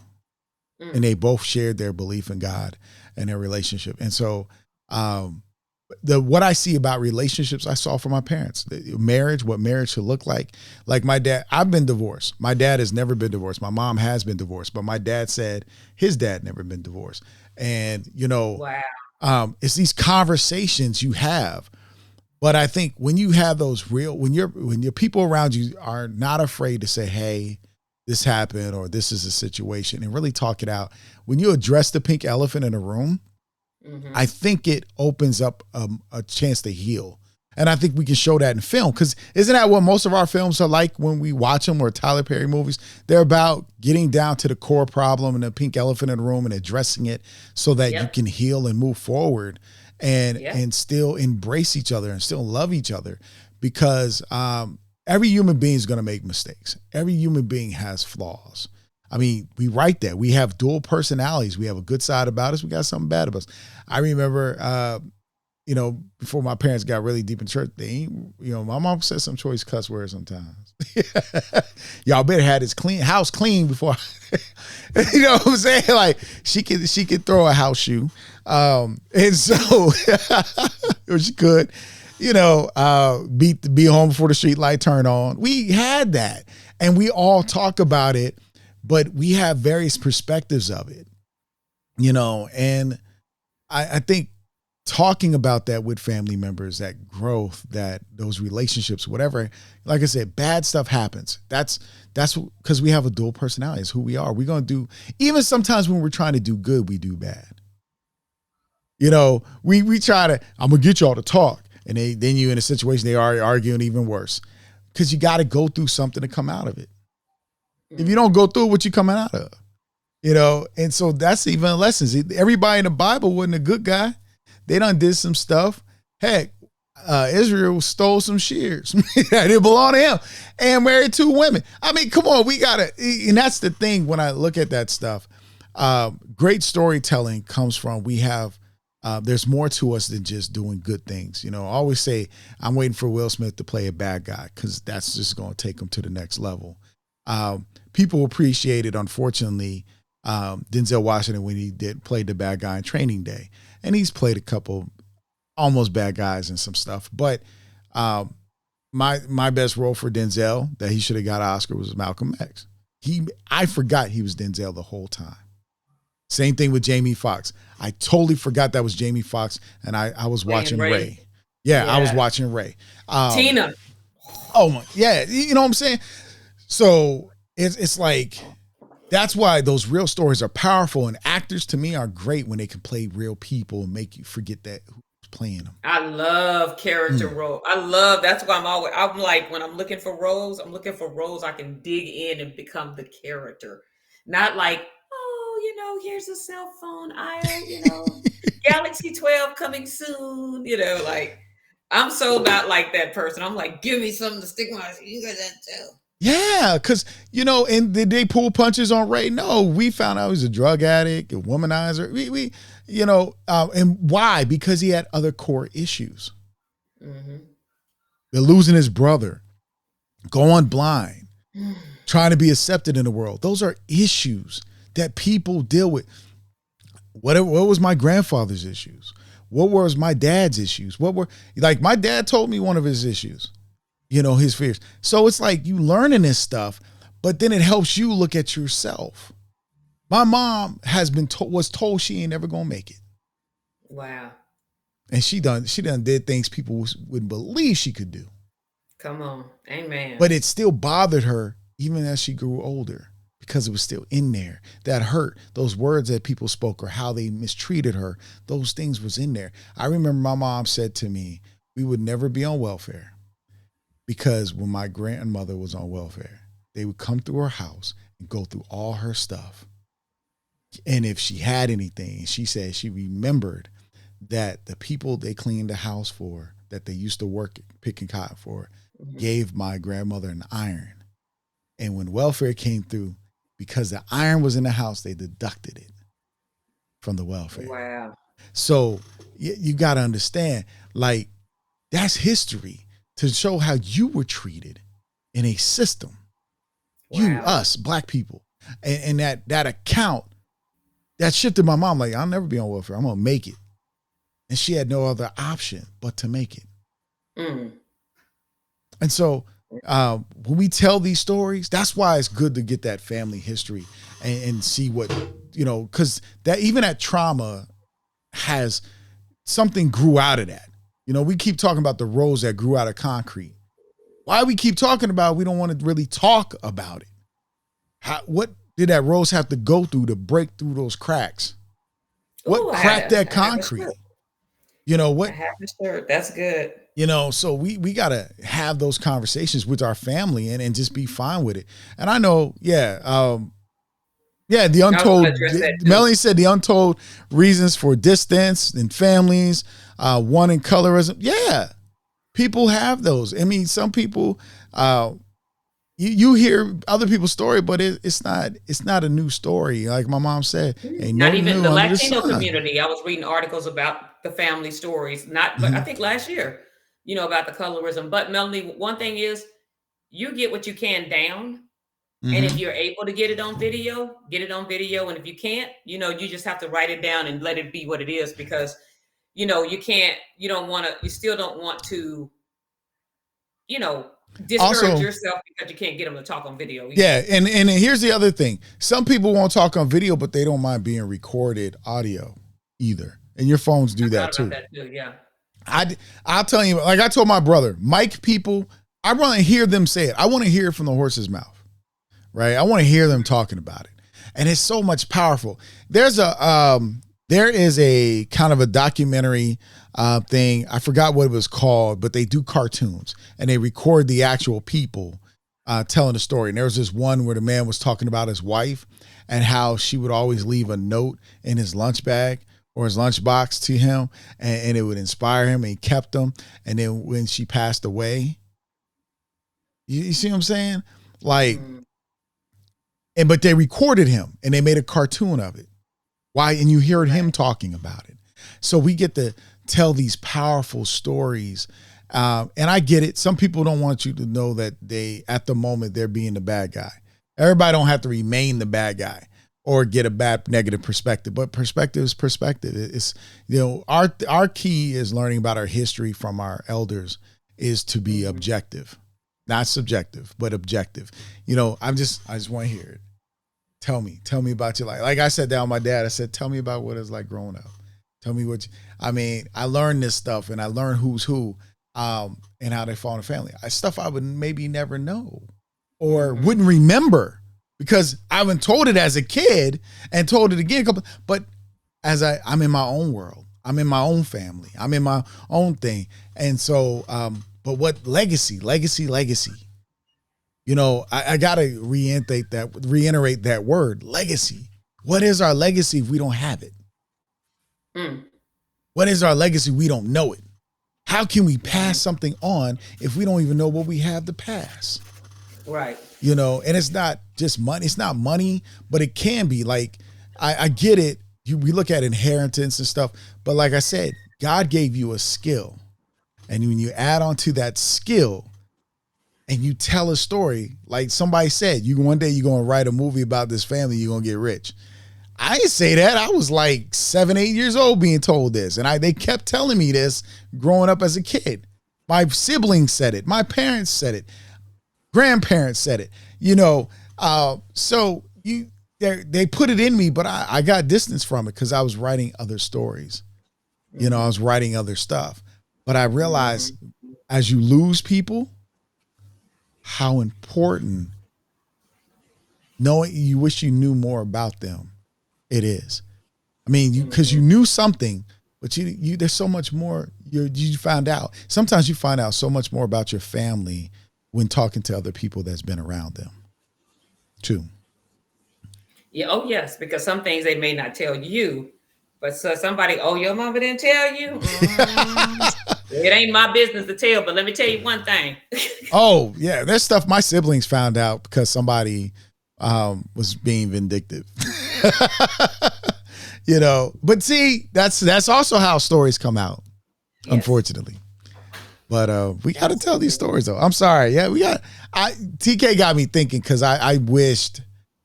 Mm. And they both shared their belief in God and their relationship. And so, what I see about relationships, I saw from my parents. Marriage, what marriage should look like. Like my dad, I've been divorced. My dad has never been divorced. My mom has been divorced, but my dad said his dad never been divorced. And wow. It's these conversations you have. But I think when you have those when your people around you are not afraid to say, hey, this happened or this is a situation, and really talk it out. When you address the pink elephant in a room, mm-hmm. I think it opens up a chance to heal. And I think we can show that in film, because isn't that what most of our films are like when we watch them, or Tyler Perry movies? They're about getting down to the core problem and the pink elephant in the room and addressing it so that you can heal and move forward and still embrace each other and still love each other, because every human being is going to make mistakes. Every human being has flaws. I mean, we write that. We have dual personalities. We have a good side about us. We got something bad about us. I remember, before my parents got really deep in church, my mom said some choice cuss words sometimes. Y'all better have this house clean before, you know what I'm saying? Like she could throw a house shoe. And so she could, be home before the street light turn on. We had that, and we all talk about it, but we have various perspectives of it, and I think talking about that with family members, that growth, that those relationships, whatever, like I said, bad stuff happens. That's because we have a dual personality. It's who we are. We're going to do, even sometimes when we're trying to do good, we do bad. We try to, I'm going to get y'all to talk. And then you in a situation, they are arguing even worse, because you got to go through something to come out of it. If you don't go through what you're coming out of, and so that's even lessons. Everybody in the Bible wasn't a good guy. They done did some stuff, Heck, Israel stole some shears. It didn't belong to him, and married 2 women. I mean, come on, we gotta. And that's the thing when I look at that stuff. Great storytelling comes from we have. There's more to us than just doing good things. I always say I'm waiting for Will Smith to play a bad guy because that's just going to take him to the next level. People appreciate it. Unfortunately, Denzel Washington when he played the bad guy in Training Day, and he's played a couple almost bad guys and some stuff. But my best role for Denzel that he should have got an Oscar was Malcolm X. I forgot he was Denzel the whole time. Same thing with Jamie Foxx. I totally forgot that was Jamie Foxx, and I was watching Ray. Yeah, I was watching Ray. Tina. Oh my, yeah, you know what I'm saying? So it's like that's why those real stories are powerful, and actors to me are great when they can play real people and make you forget that who's playing them. I love character role. That's why I'm like when I'm looking for roles I can dig in and become the character, not like. Here's a cell phone aisle, Galaxy 12 coming soon, like I'm so not like that person. I'm like, give me something to stick my, you got that too. Yeah, because, and did they pull punches on Ray? No, we found out he was a drug addict, a womanizer. We and why? Because he had other core issues. Mm-hmm. They're losing his brother, going blind, trying to be accepted in the world. Those are issues that people deal with. What was my grandfather's issues? What was my dad's issues? My dad told me one of his issues, his fears. So it's like you learning this stuff, but then it helps you look at yourself. My mom was told she ain't never gonna make it. Wow. And she done did things people wouldn't believe she could do. Come on. Amen. But it still bothered her even as she grew older. Because it was still in there. That hurt. Those words that people spoke or how they mistreated her, those things was in there. I remember my mom said to me, we would never be on welfare. Because when my grandmother was on welfare, they would come through her house and go through all her stuff. And if she had anything, she said she remembered that the people they cleaned the house for, that they used to work picking cotton for, gave my grandmother an iron. And when welfare came through, because the iron was in the house, they deducted it from the welfare. Wow. So you got to understand, like, that's history to show how you were treated in a system. Wow. You, us, black people. And that account, that shifted my mom. Like, I'll never be on welfare. I'm going to make it. And she had no other option but to make it. Mm. And so when we tell these stories, that's why it's good to get that family history and see what, because that even that trauma has something grew out of that. We keep talking about the rose that grew out of concrete. Why we keep talking about it, we don't want to really talk about it. What did that rose have to go through to break through those cracks? What cracked that concrete? What? I have the shirt. That's good. So we got to have those conversations with our family and just be fine with it. And I know, the untold, Melanie said the untold reasons for distance in families, one in colorism. Yeah, people have those. I mean, some people, you hear other people's story, but it's not a new story. Like my mom said, not even the Latino community. I was reading articles about the family stories, I think last year, about the colorism. But Melanie, one thing is you get what you can down. Mm-hmm. And if you're able to get it on video, get it on video. And if you can't, you just have to write it down and let it be what it is, because, you still don't want to, discourage yourself because you can't get them to talk on video either. Yeah. And here's the other thing. Some people won't talk on video, but they don't mind being recorded audio either. And your phones do that too. Yeah. I'll tell you, like I told my brother, mic people, I want to hear them say it. I want to hear it from the horse's mouth. Right. I want to hear them talking about it. And it's so much powerful. There is a kind of a documentary thing. I forgot what it was called, but they do cartoons and they record the actual people telling the story. And there was this one where the man was talking about his wife and how she would always leave a note in his lunch bag or his lunchbox to him, and it would inspire him, and he kept them. And then when she passed away, you see what I'm saying? Like, but they recorded him and they made a cartoon of it. Why? And you heard him talking about it. So we get to tell these powerful stories. And I get it. Some people don't want you to know that at the moment, they're being the bad guy. Everybody don't have to remain the bad guy or get a bad negative perspective, but perspective is perspective. It's, our key is learning about our history from our elders is to be objective, not subjective, but objective. I just want to hear it. Tell me about your life. Like I sat down with my dad, I said, tell me about what it's like growing up. Tell me I learned this stuff, and I learned who's who, and how they fall in the family. Stuff I would maybe never know or wouldn't remember because I've been told it as a kid and told it again. But as I'm in my own world, I'm in my own family, I'm in my own thing. And so, but what legacy? I got to reiterate that word, legacy. What is our legacy if we don't have it? What is our legacy? We don't know it. How can we pass something on if we don't even know what we have to pass? Right. And it's not just money. It's not money, but it can be. Like, I get it. We look at inheritance and stuff, but like I said, God gave you a skill. And when you add on to that skill and you tell a story, like somebody said, one day you're going to write a movie about this family, you're going to get rich. I didn't say that. I was like 7, 8 years old being told this. And they kept telling me this growing up as a kid. My siblings said it. My parents said it. Grandparents said it. So they put it in me, but I got distance from it because I was writing other stories. I was writing other stuff. But I realized as you lose people, how important knowing you wish you knew more about them. It is. I mean, because you knew something, but you there's so much more you found out. Sometimes you find out so much more about your family when talking to other people that's been around them, too. Yeah. Oh, yes. Because some things they may not tell you, but somebody, your mama didn't tell you. It ain't my business to tell, but let me tell you one thing. Oh, yeah. There's stuff my siblings found out because somebody was being vindictive. But see, that's also how stories come out, yes. Unfortunately. But we got to tell these stories, though. I'm sorry. Yeah, TK got me thinking because I wished,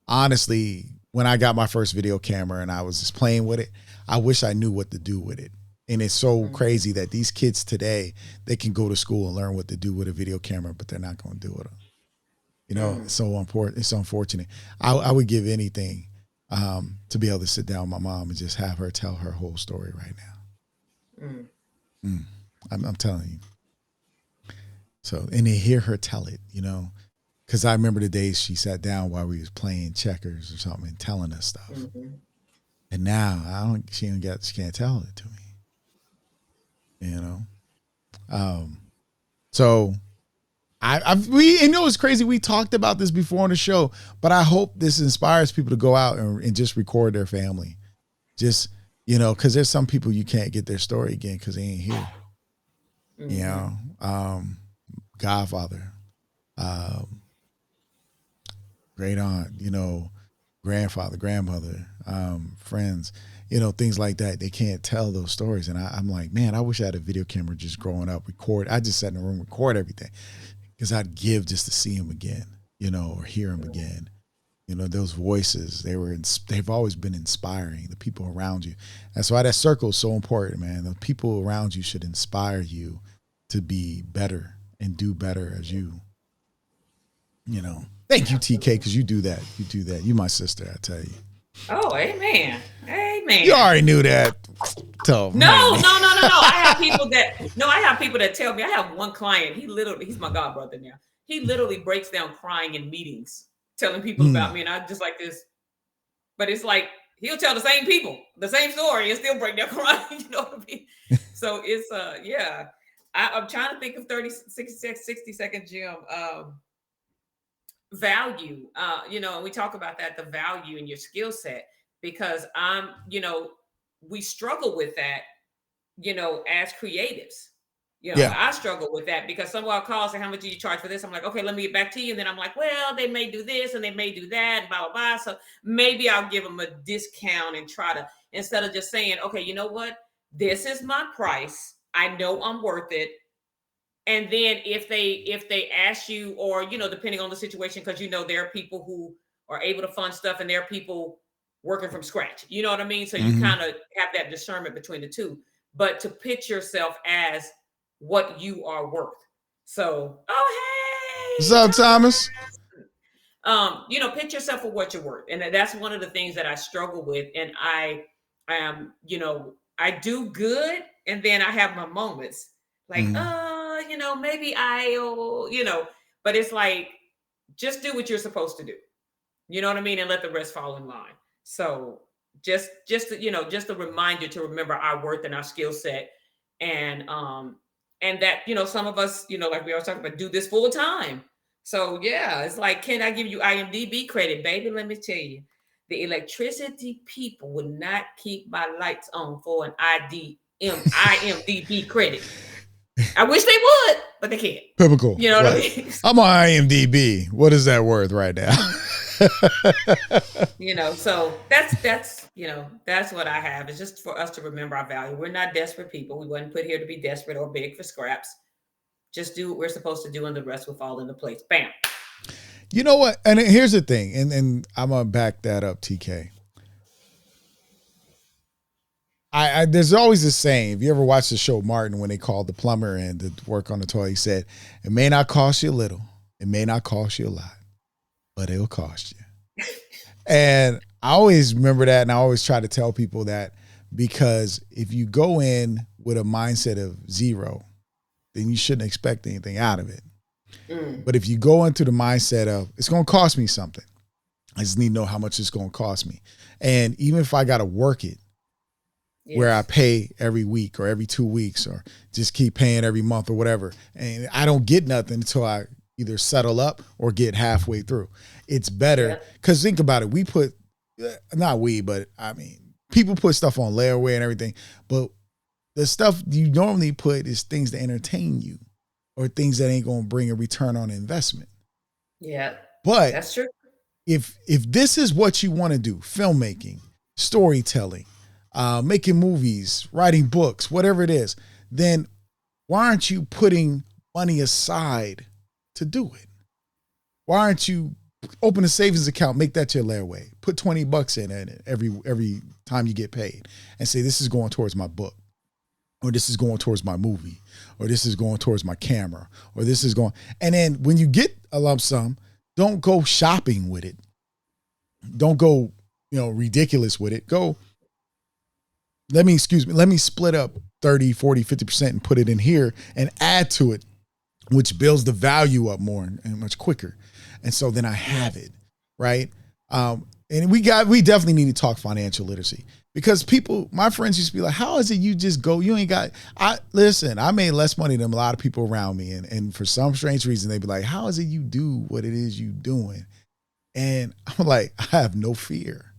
honestly, when I got my first video camera and I was just playing with it, I wish I knew what to do with it. And it's so crazy that these kids today, they can go to school and learn what to do with a video camera, but they're not going to do it. It's so important. It's so unfortunate. I would give anything to be able to sit down with my mom and just have her tell her whole story right now. I'm telling you. So, and to hear her tell it, because I remember the days she sat down while we was playing checkers or something and telling us stuff. And now she can't tell it to me. So it's crazy. We talked about this before on the show, but I hope this inspires people to go out and just record their family. Just, because there's some people you can't get their story again because they ain't here. Godfather, great aunt, grandfather, grandmother, friends, things like that. They can't tell those stories. And I'm like, man, I wish I had a video camera just growing up, record. I just sat in a room, record everything because I'd give just to see him again, or hear him again. Those voices, they've always been inspiring, the people around you. That's why that circle is so important, man. The people around you should inspire you to be better and do better as you. Thank you, TK, because you do that. You my sister, I tell you. Oh, amen. Amen. You already knew that. No. I have people that tell me. I have one client. He's my godbrother now. He literally breaks down crying in meetings, telling people about me. And I just like this. But it's like, he'll tell the same people the same story and still break down crying. You know what I mean? So it's, yeah. I'm trying to think of 60 second Jim. Value, and we talk about that, the value in your skill set, because we struggle with that, as creatives. I struggle with that because someone calls and how much do you charge for this? I'm like, okay, let me get back to you. And then I'm like, well, they may do this and they may do that, and blah, blah, blah. So maybe I'll give them a discount and try to, instead of just saying, okay, you know what? This is my price. I know I'm worth it. And then if they ask you, or, depending on the situation, because, there are people who are able to fund stuff and there are people working from scratch. You know what I mean? So you kind of have that discernment between the two. But to pitch yourself as what you are worth. So, hey, what's up, Thomas? Pitch yourself for what you're worth. And that's one of the things that I struggle with. And I am, I do good. And then I have my moments like, maybe but it's like, just do what you're supposed to do. You know what I mean? And let the rest fall in line. So just a reminder to remember our worth and our skill set. And that, some of us, like we always talk about, do this full time. So yeah, it's like, can I give you IMDb credit, baby? Let me tell you, the electricity people would not keep my lights on for an IMDb credit. I wish they would, but they can't. Typical. You know what I mean? I'm on IMDb. What is that worth right now? So that's what I have. It's just for us to remember our value. We're not desperate people. We weren't put here to be desperate or beg for scraps. Just do what we're supposed to do, and the rest will fall into place. Bam. You know what? And here's the thing, and I'm gonna back that up, TK. There's always this saying, if you ever watch the show Martin, when they called the plumber and to work on the toilet, he said, it may not cost you a little, it may not cost you a lot, but it'll cost you. And I always remember that, and I always try to tell people that, because if you go in with a mindset of zero, then you shouldn't expect anything out of it. But if you go into the mindset of, it's going to cost me something, I just need to know how much it's going to cost me. And even if I got to work it, where I pay every week or every 2 weeks, or just keep paying every month or whatever, and I don't get nothing until I either settle up or get halfway through. It's better, because think about it. People put stuff on layaway and everything, but the stuff you normally put is things to entertain you or things that ain't going to bring a return on investment. Yeah, but that's true. If this is what you want to do, filmmaking, storytelling, making movies, writing books, whatever it is, then why aren't you putting money aside to do it? Why aren't you open a savings account, make that your layaway, put $20 in it every time you get paid, and say, this is going towards my book, or this is going towards my movie, or this is going towards my camera, or this is going, and then when you get a lump sum, don't go shopping with it. Don't go, ridiculous with it. Go, let me split up 30, 40, 50% and put it in here and add to it, which builds the value up more and much quicker. And so then I have it, right? And we definitely need to talk financial literacy, because my friends used to be like, how is it you just go, you ain't got, I made less money than a lot of people around me. And for some strange reason, they'd be like, how is it you do what it is you doing? And I'm like, I have no fear.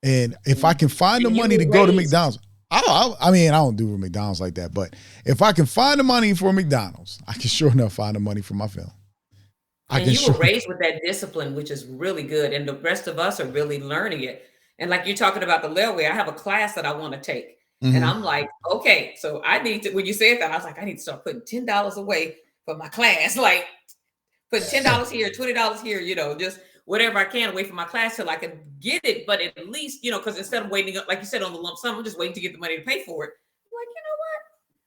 And if I can find the money to go to McDonald's, I don't do McDonald's like that, but if I can find the money for McDonald's, I can sure enough find the money for my film. And you were raised with that discipline, which is really good. And the rest of us are really learning it. And like you're talking about the layaway, I have a class that I want to take. And I'm like, okay, so I need to, when you said that, I was like, I need to start putting $10 away for my class. Like put $10 here, $20 here, just whatever I can away from my class till I can get it. But at least, because instead of waiting, like you said, on the lump sum, I'm just waiting to get the money to pay for it. I'm like, you know what?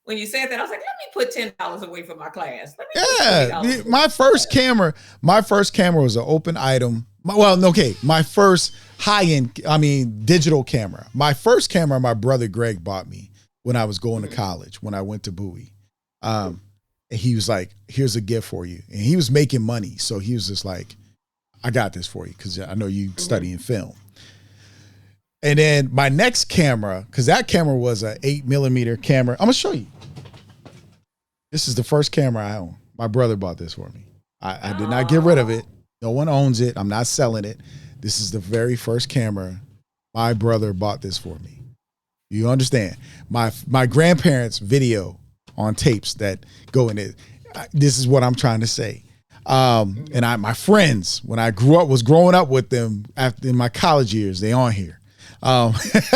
When you said that, I was like, let me put $10 away from my class. My first camera was an open item. My first high-end, digital camera. My first camera, my brother Greg bought me when I was going to college, when I went to Bowie. He was like, here's a gift for you. And he was making money. So he was just like, I got this for you, because I know you studying film. And then my next camera, because that camera was an 8mm camera. I'm going to show you. This is the first camera I own. My brother bought this for me. I did not get rid of it. No one owns it. I'm not selling it. This is the very first camera. My brother bought this for me. You understand? My grandparents' video on tapes that go in it. This is what I'm trying to say. And my friends, when I was growing up with them in my college years, they on here. Because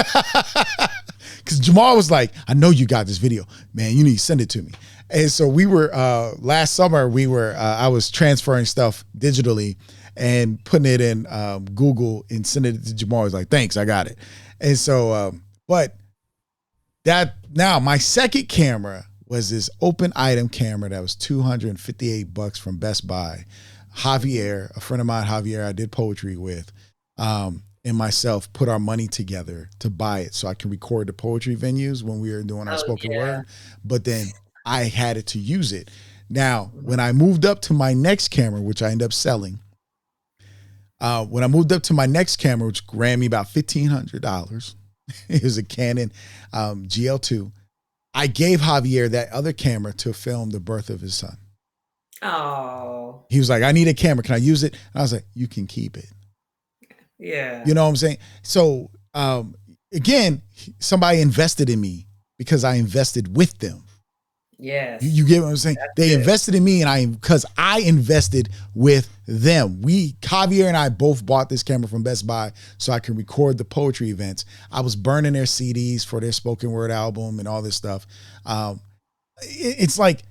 Jamal was like, I know you got this video, man. You need to send it to me. And so we were last summer. I was transferring stuff digitally and putting it in Google and sending it to Jamal. He was like, thanks, I got it. And so, but that now my second camera was this open item camera that was $258 from Best Buy. Javier, a friend of mine, Javier, I did poetry with, and myself put our money together to buy it so I can record the poetry venues when we were doing our spoken word. But then I had it to use it. Now, when I moved up to my next camera, which I ended up selling, when I moved up to my next camera, which ran me about $1,500, it was a Canon GL2. I gave Javier that other camera to film the birth of his son. Oh. He was like, I need a camera. Can I use it? And I was like, you can keep it. Yeah. You know what I'm saying? So, again, somebody invested in me because I invested with them. Yes. You get what I'm saying? They invested in me because I invested with them. Javier and I both bought this camera from Best Buy so I can record the poetry events. I was burning their CDs for their spoken word album and all this stuff. It's like,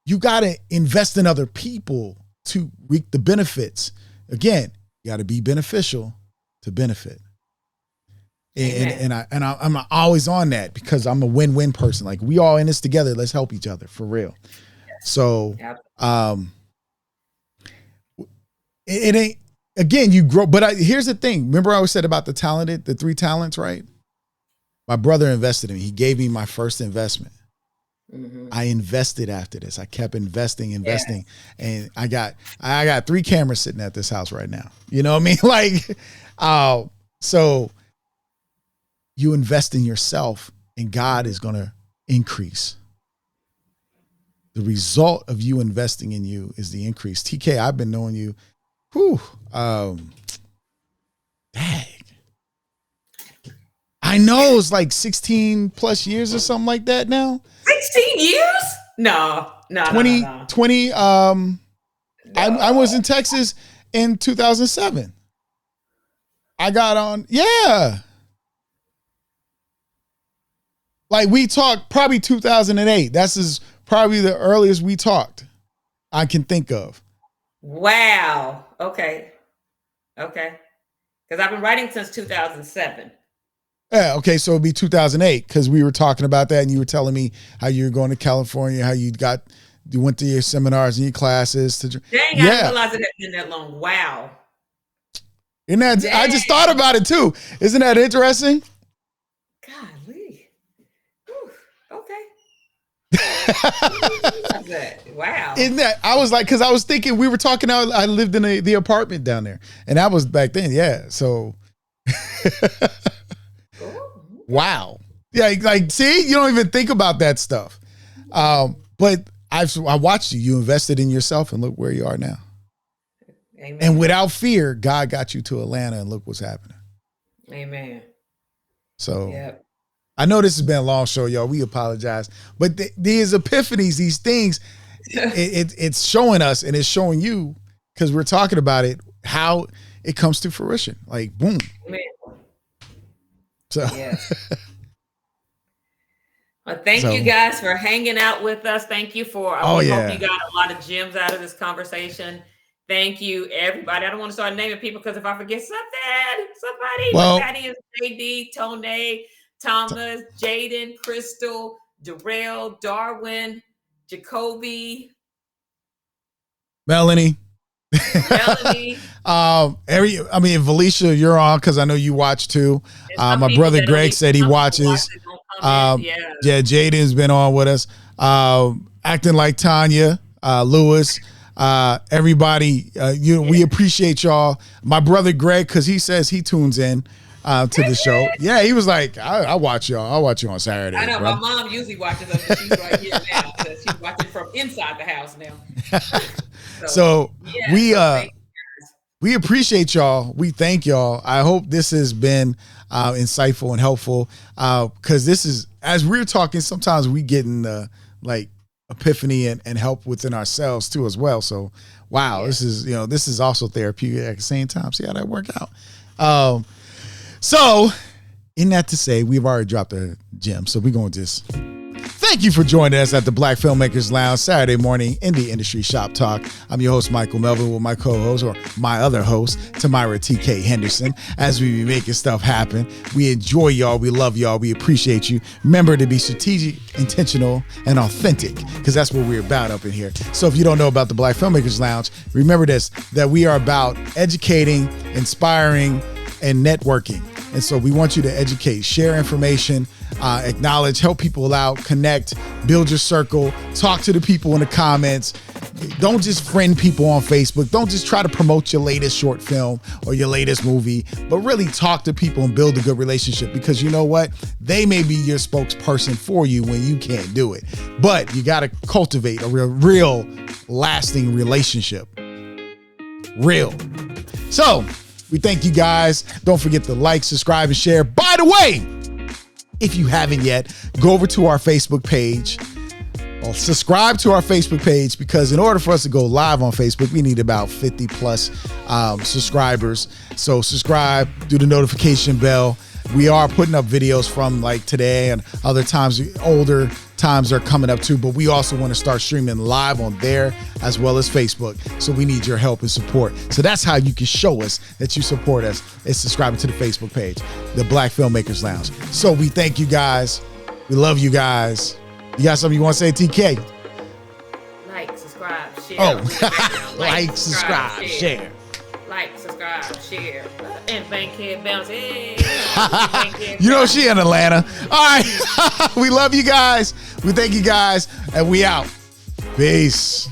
you got to invest in other people to reap the benefits. Again, you got to be beneficial to benefit. And I'm always on that because I'm a win-win person. Like, we all in this together. Let's help each other for real. So, it ain't, again, you grow. But here's the thing. Remember I always said about the 3 talents, right? My brother invested in me. He gave me my first investment. Mm-hmm. I invested after this. I kept investing. And I got 3 cameras sitting at this house right now. You know what I mean? Like, so you invest in yourself and God is going to increase. The result of you investing in you is the increase. TK, I've been knowing you. Dang. I know it's like 16 plus years or something like that now. 16 years? No. 20, no. I was in Texas in 2007. I got on, yeah. Like, we talked probably 2008. That's probably the earliest we talked I can think of. Wow. Okay. Because I've been writing since 2007. Yeah, okay, so it'd be 2008 because we were talking about that and you were telling me how you were going to California, how you went to your seminars and your classes. Dang, I didn't realize it had been that long. Wow. Isn't that, I just thought about it too. Isn't that interesting? Golly. Whew. Okay. Wow. Isn't that, I was like, because I was thinking, we were talking, I lived in the apartment down there and that was back then. Yeah, so. Wow. Yeah, like, see, you don't even think about that stuff. But I watched you. You invested in yourself and look where you are now. Amen. And without fear, God got you to Atlanta and look what's happening. Amen. So I know this has been a long show, y'all. We apologize. But these epiphanies, these things, it's showing us and it's showing you, because we're talking about it, how it comes to fruition. Like, boom. Amen. So, well, thank you guys for hanging out with us. Thank you for, hope you got a lot of gems out of this conversation. Thank you, everybody. I don't want to start naming people because if I forget somebody, that is JD, Tone, Thomas, Jaden, Crystal, Darrell, Darwin, Jacoby, Melanie. Felicia, you're on because I know you watch too. My brother Greg said he watches. Jaden's been on with us. Acting like Tanya, Lewis, everybody. We appreciate y'all. My brother Greg, because he says he tunes in to the show. Yeah, he was like, I watch y'all. I'll watch you on Saturday. I know, bro. my mom usually watches us, but she's right here now. So she's watching from inside the house now. we appreciate y'all. We thank y'all. I hope this has been insightful and helpful, because this is, as we're talking, sometimes we get in the like epiphany and help within ourselves too as well. So wow, this is also therapeutic at the same time. See how that worked out. So in that to say, we've already dropped a gem, so we're going to just thank you for joining us at the Black Filmmakers Lounge Saturday morning indie industry shop talk. I'm your host, Michael Melvin, with my co-host, or my other host, TaMyra TK Henderson, as we be making stuff happen. We enjoy y'all. We love y'all. We appreciate you. Remember to be strategic, intentional, and authentic, because that's what we're about up in here. So if you don't know about the Black Filmmakers Lounge, remember this, that we are about educating, inspiring, and networking. And so we want you to educate, share information, acknowledge, help people out, connect, build your circle, talk to the people in the comments. Don't just friend people on Facebook. Don't just try to promote your latest short film or your latest movie, but really talk to people and build a good relationship, because you know what? They may be your spokesperson for you when you can't do it. But you got to cultivate a real lasting relationship. Real. So we thank you guys. Don't forget to like, subscribe, and share. By the way, if you haven't yet, go over to our Facebook page. Or subscribe to our Facebook page, because in order for us to go live on Facebook, we need about 50 plus subscribers. So subscribe, do the notification bell. We are putting up videos from like today, and other times, older times are coming up too, but we also want to start streaming live on there as well as Facebook. So we need your help and support. So that's how you can show us that you support us, is subscribing to the Facebook page, the Black Filmmakers Lounge. So we thank you guys. We love you guys. You got something you want to say, TK? Like, subscribe, share. Oh, like, subscribe, share. Like, subscribe, share. And Bankhead bounce. Hey. You know she in Atlanta. All right. We love you guys. We thank you guys. And we out. Peace.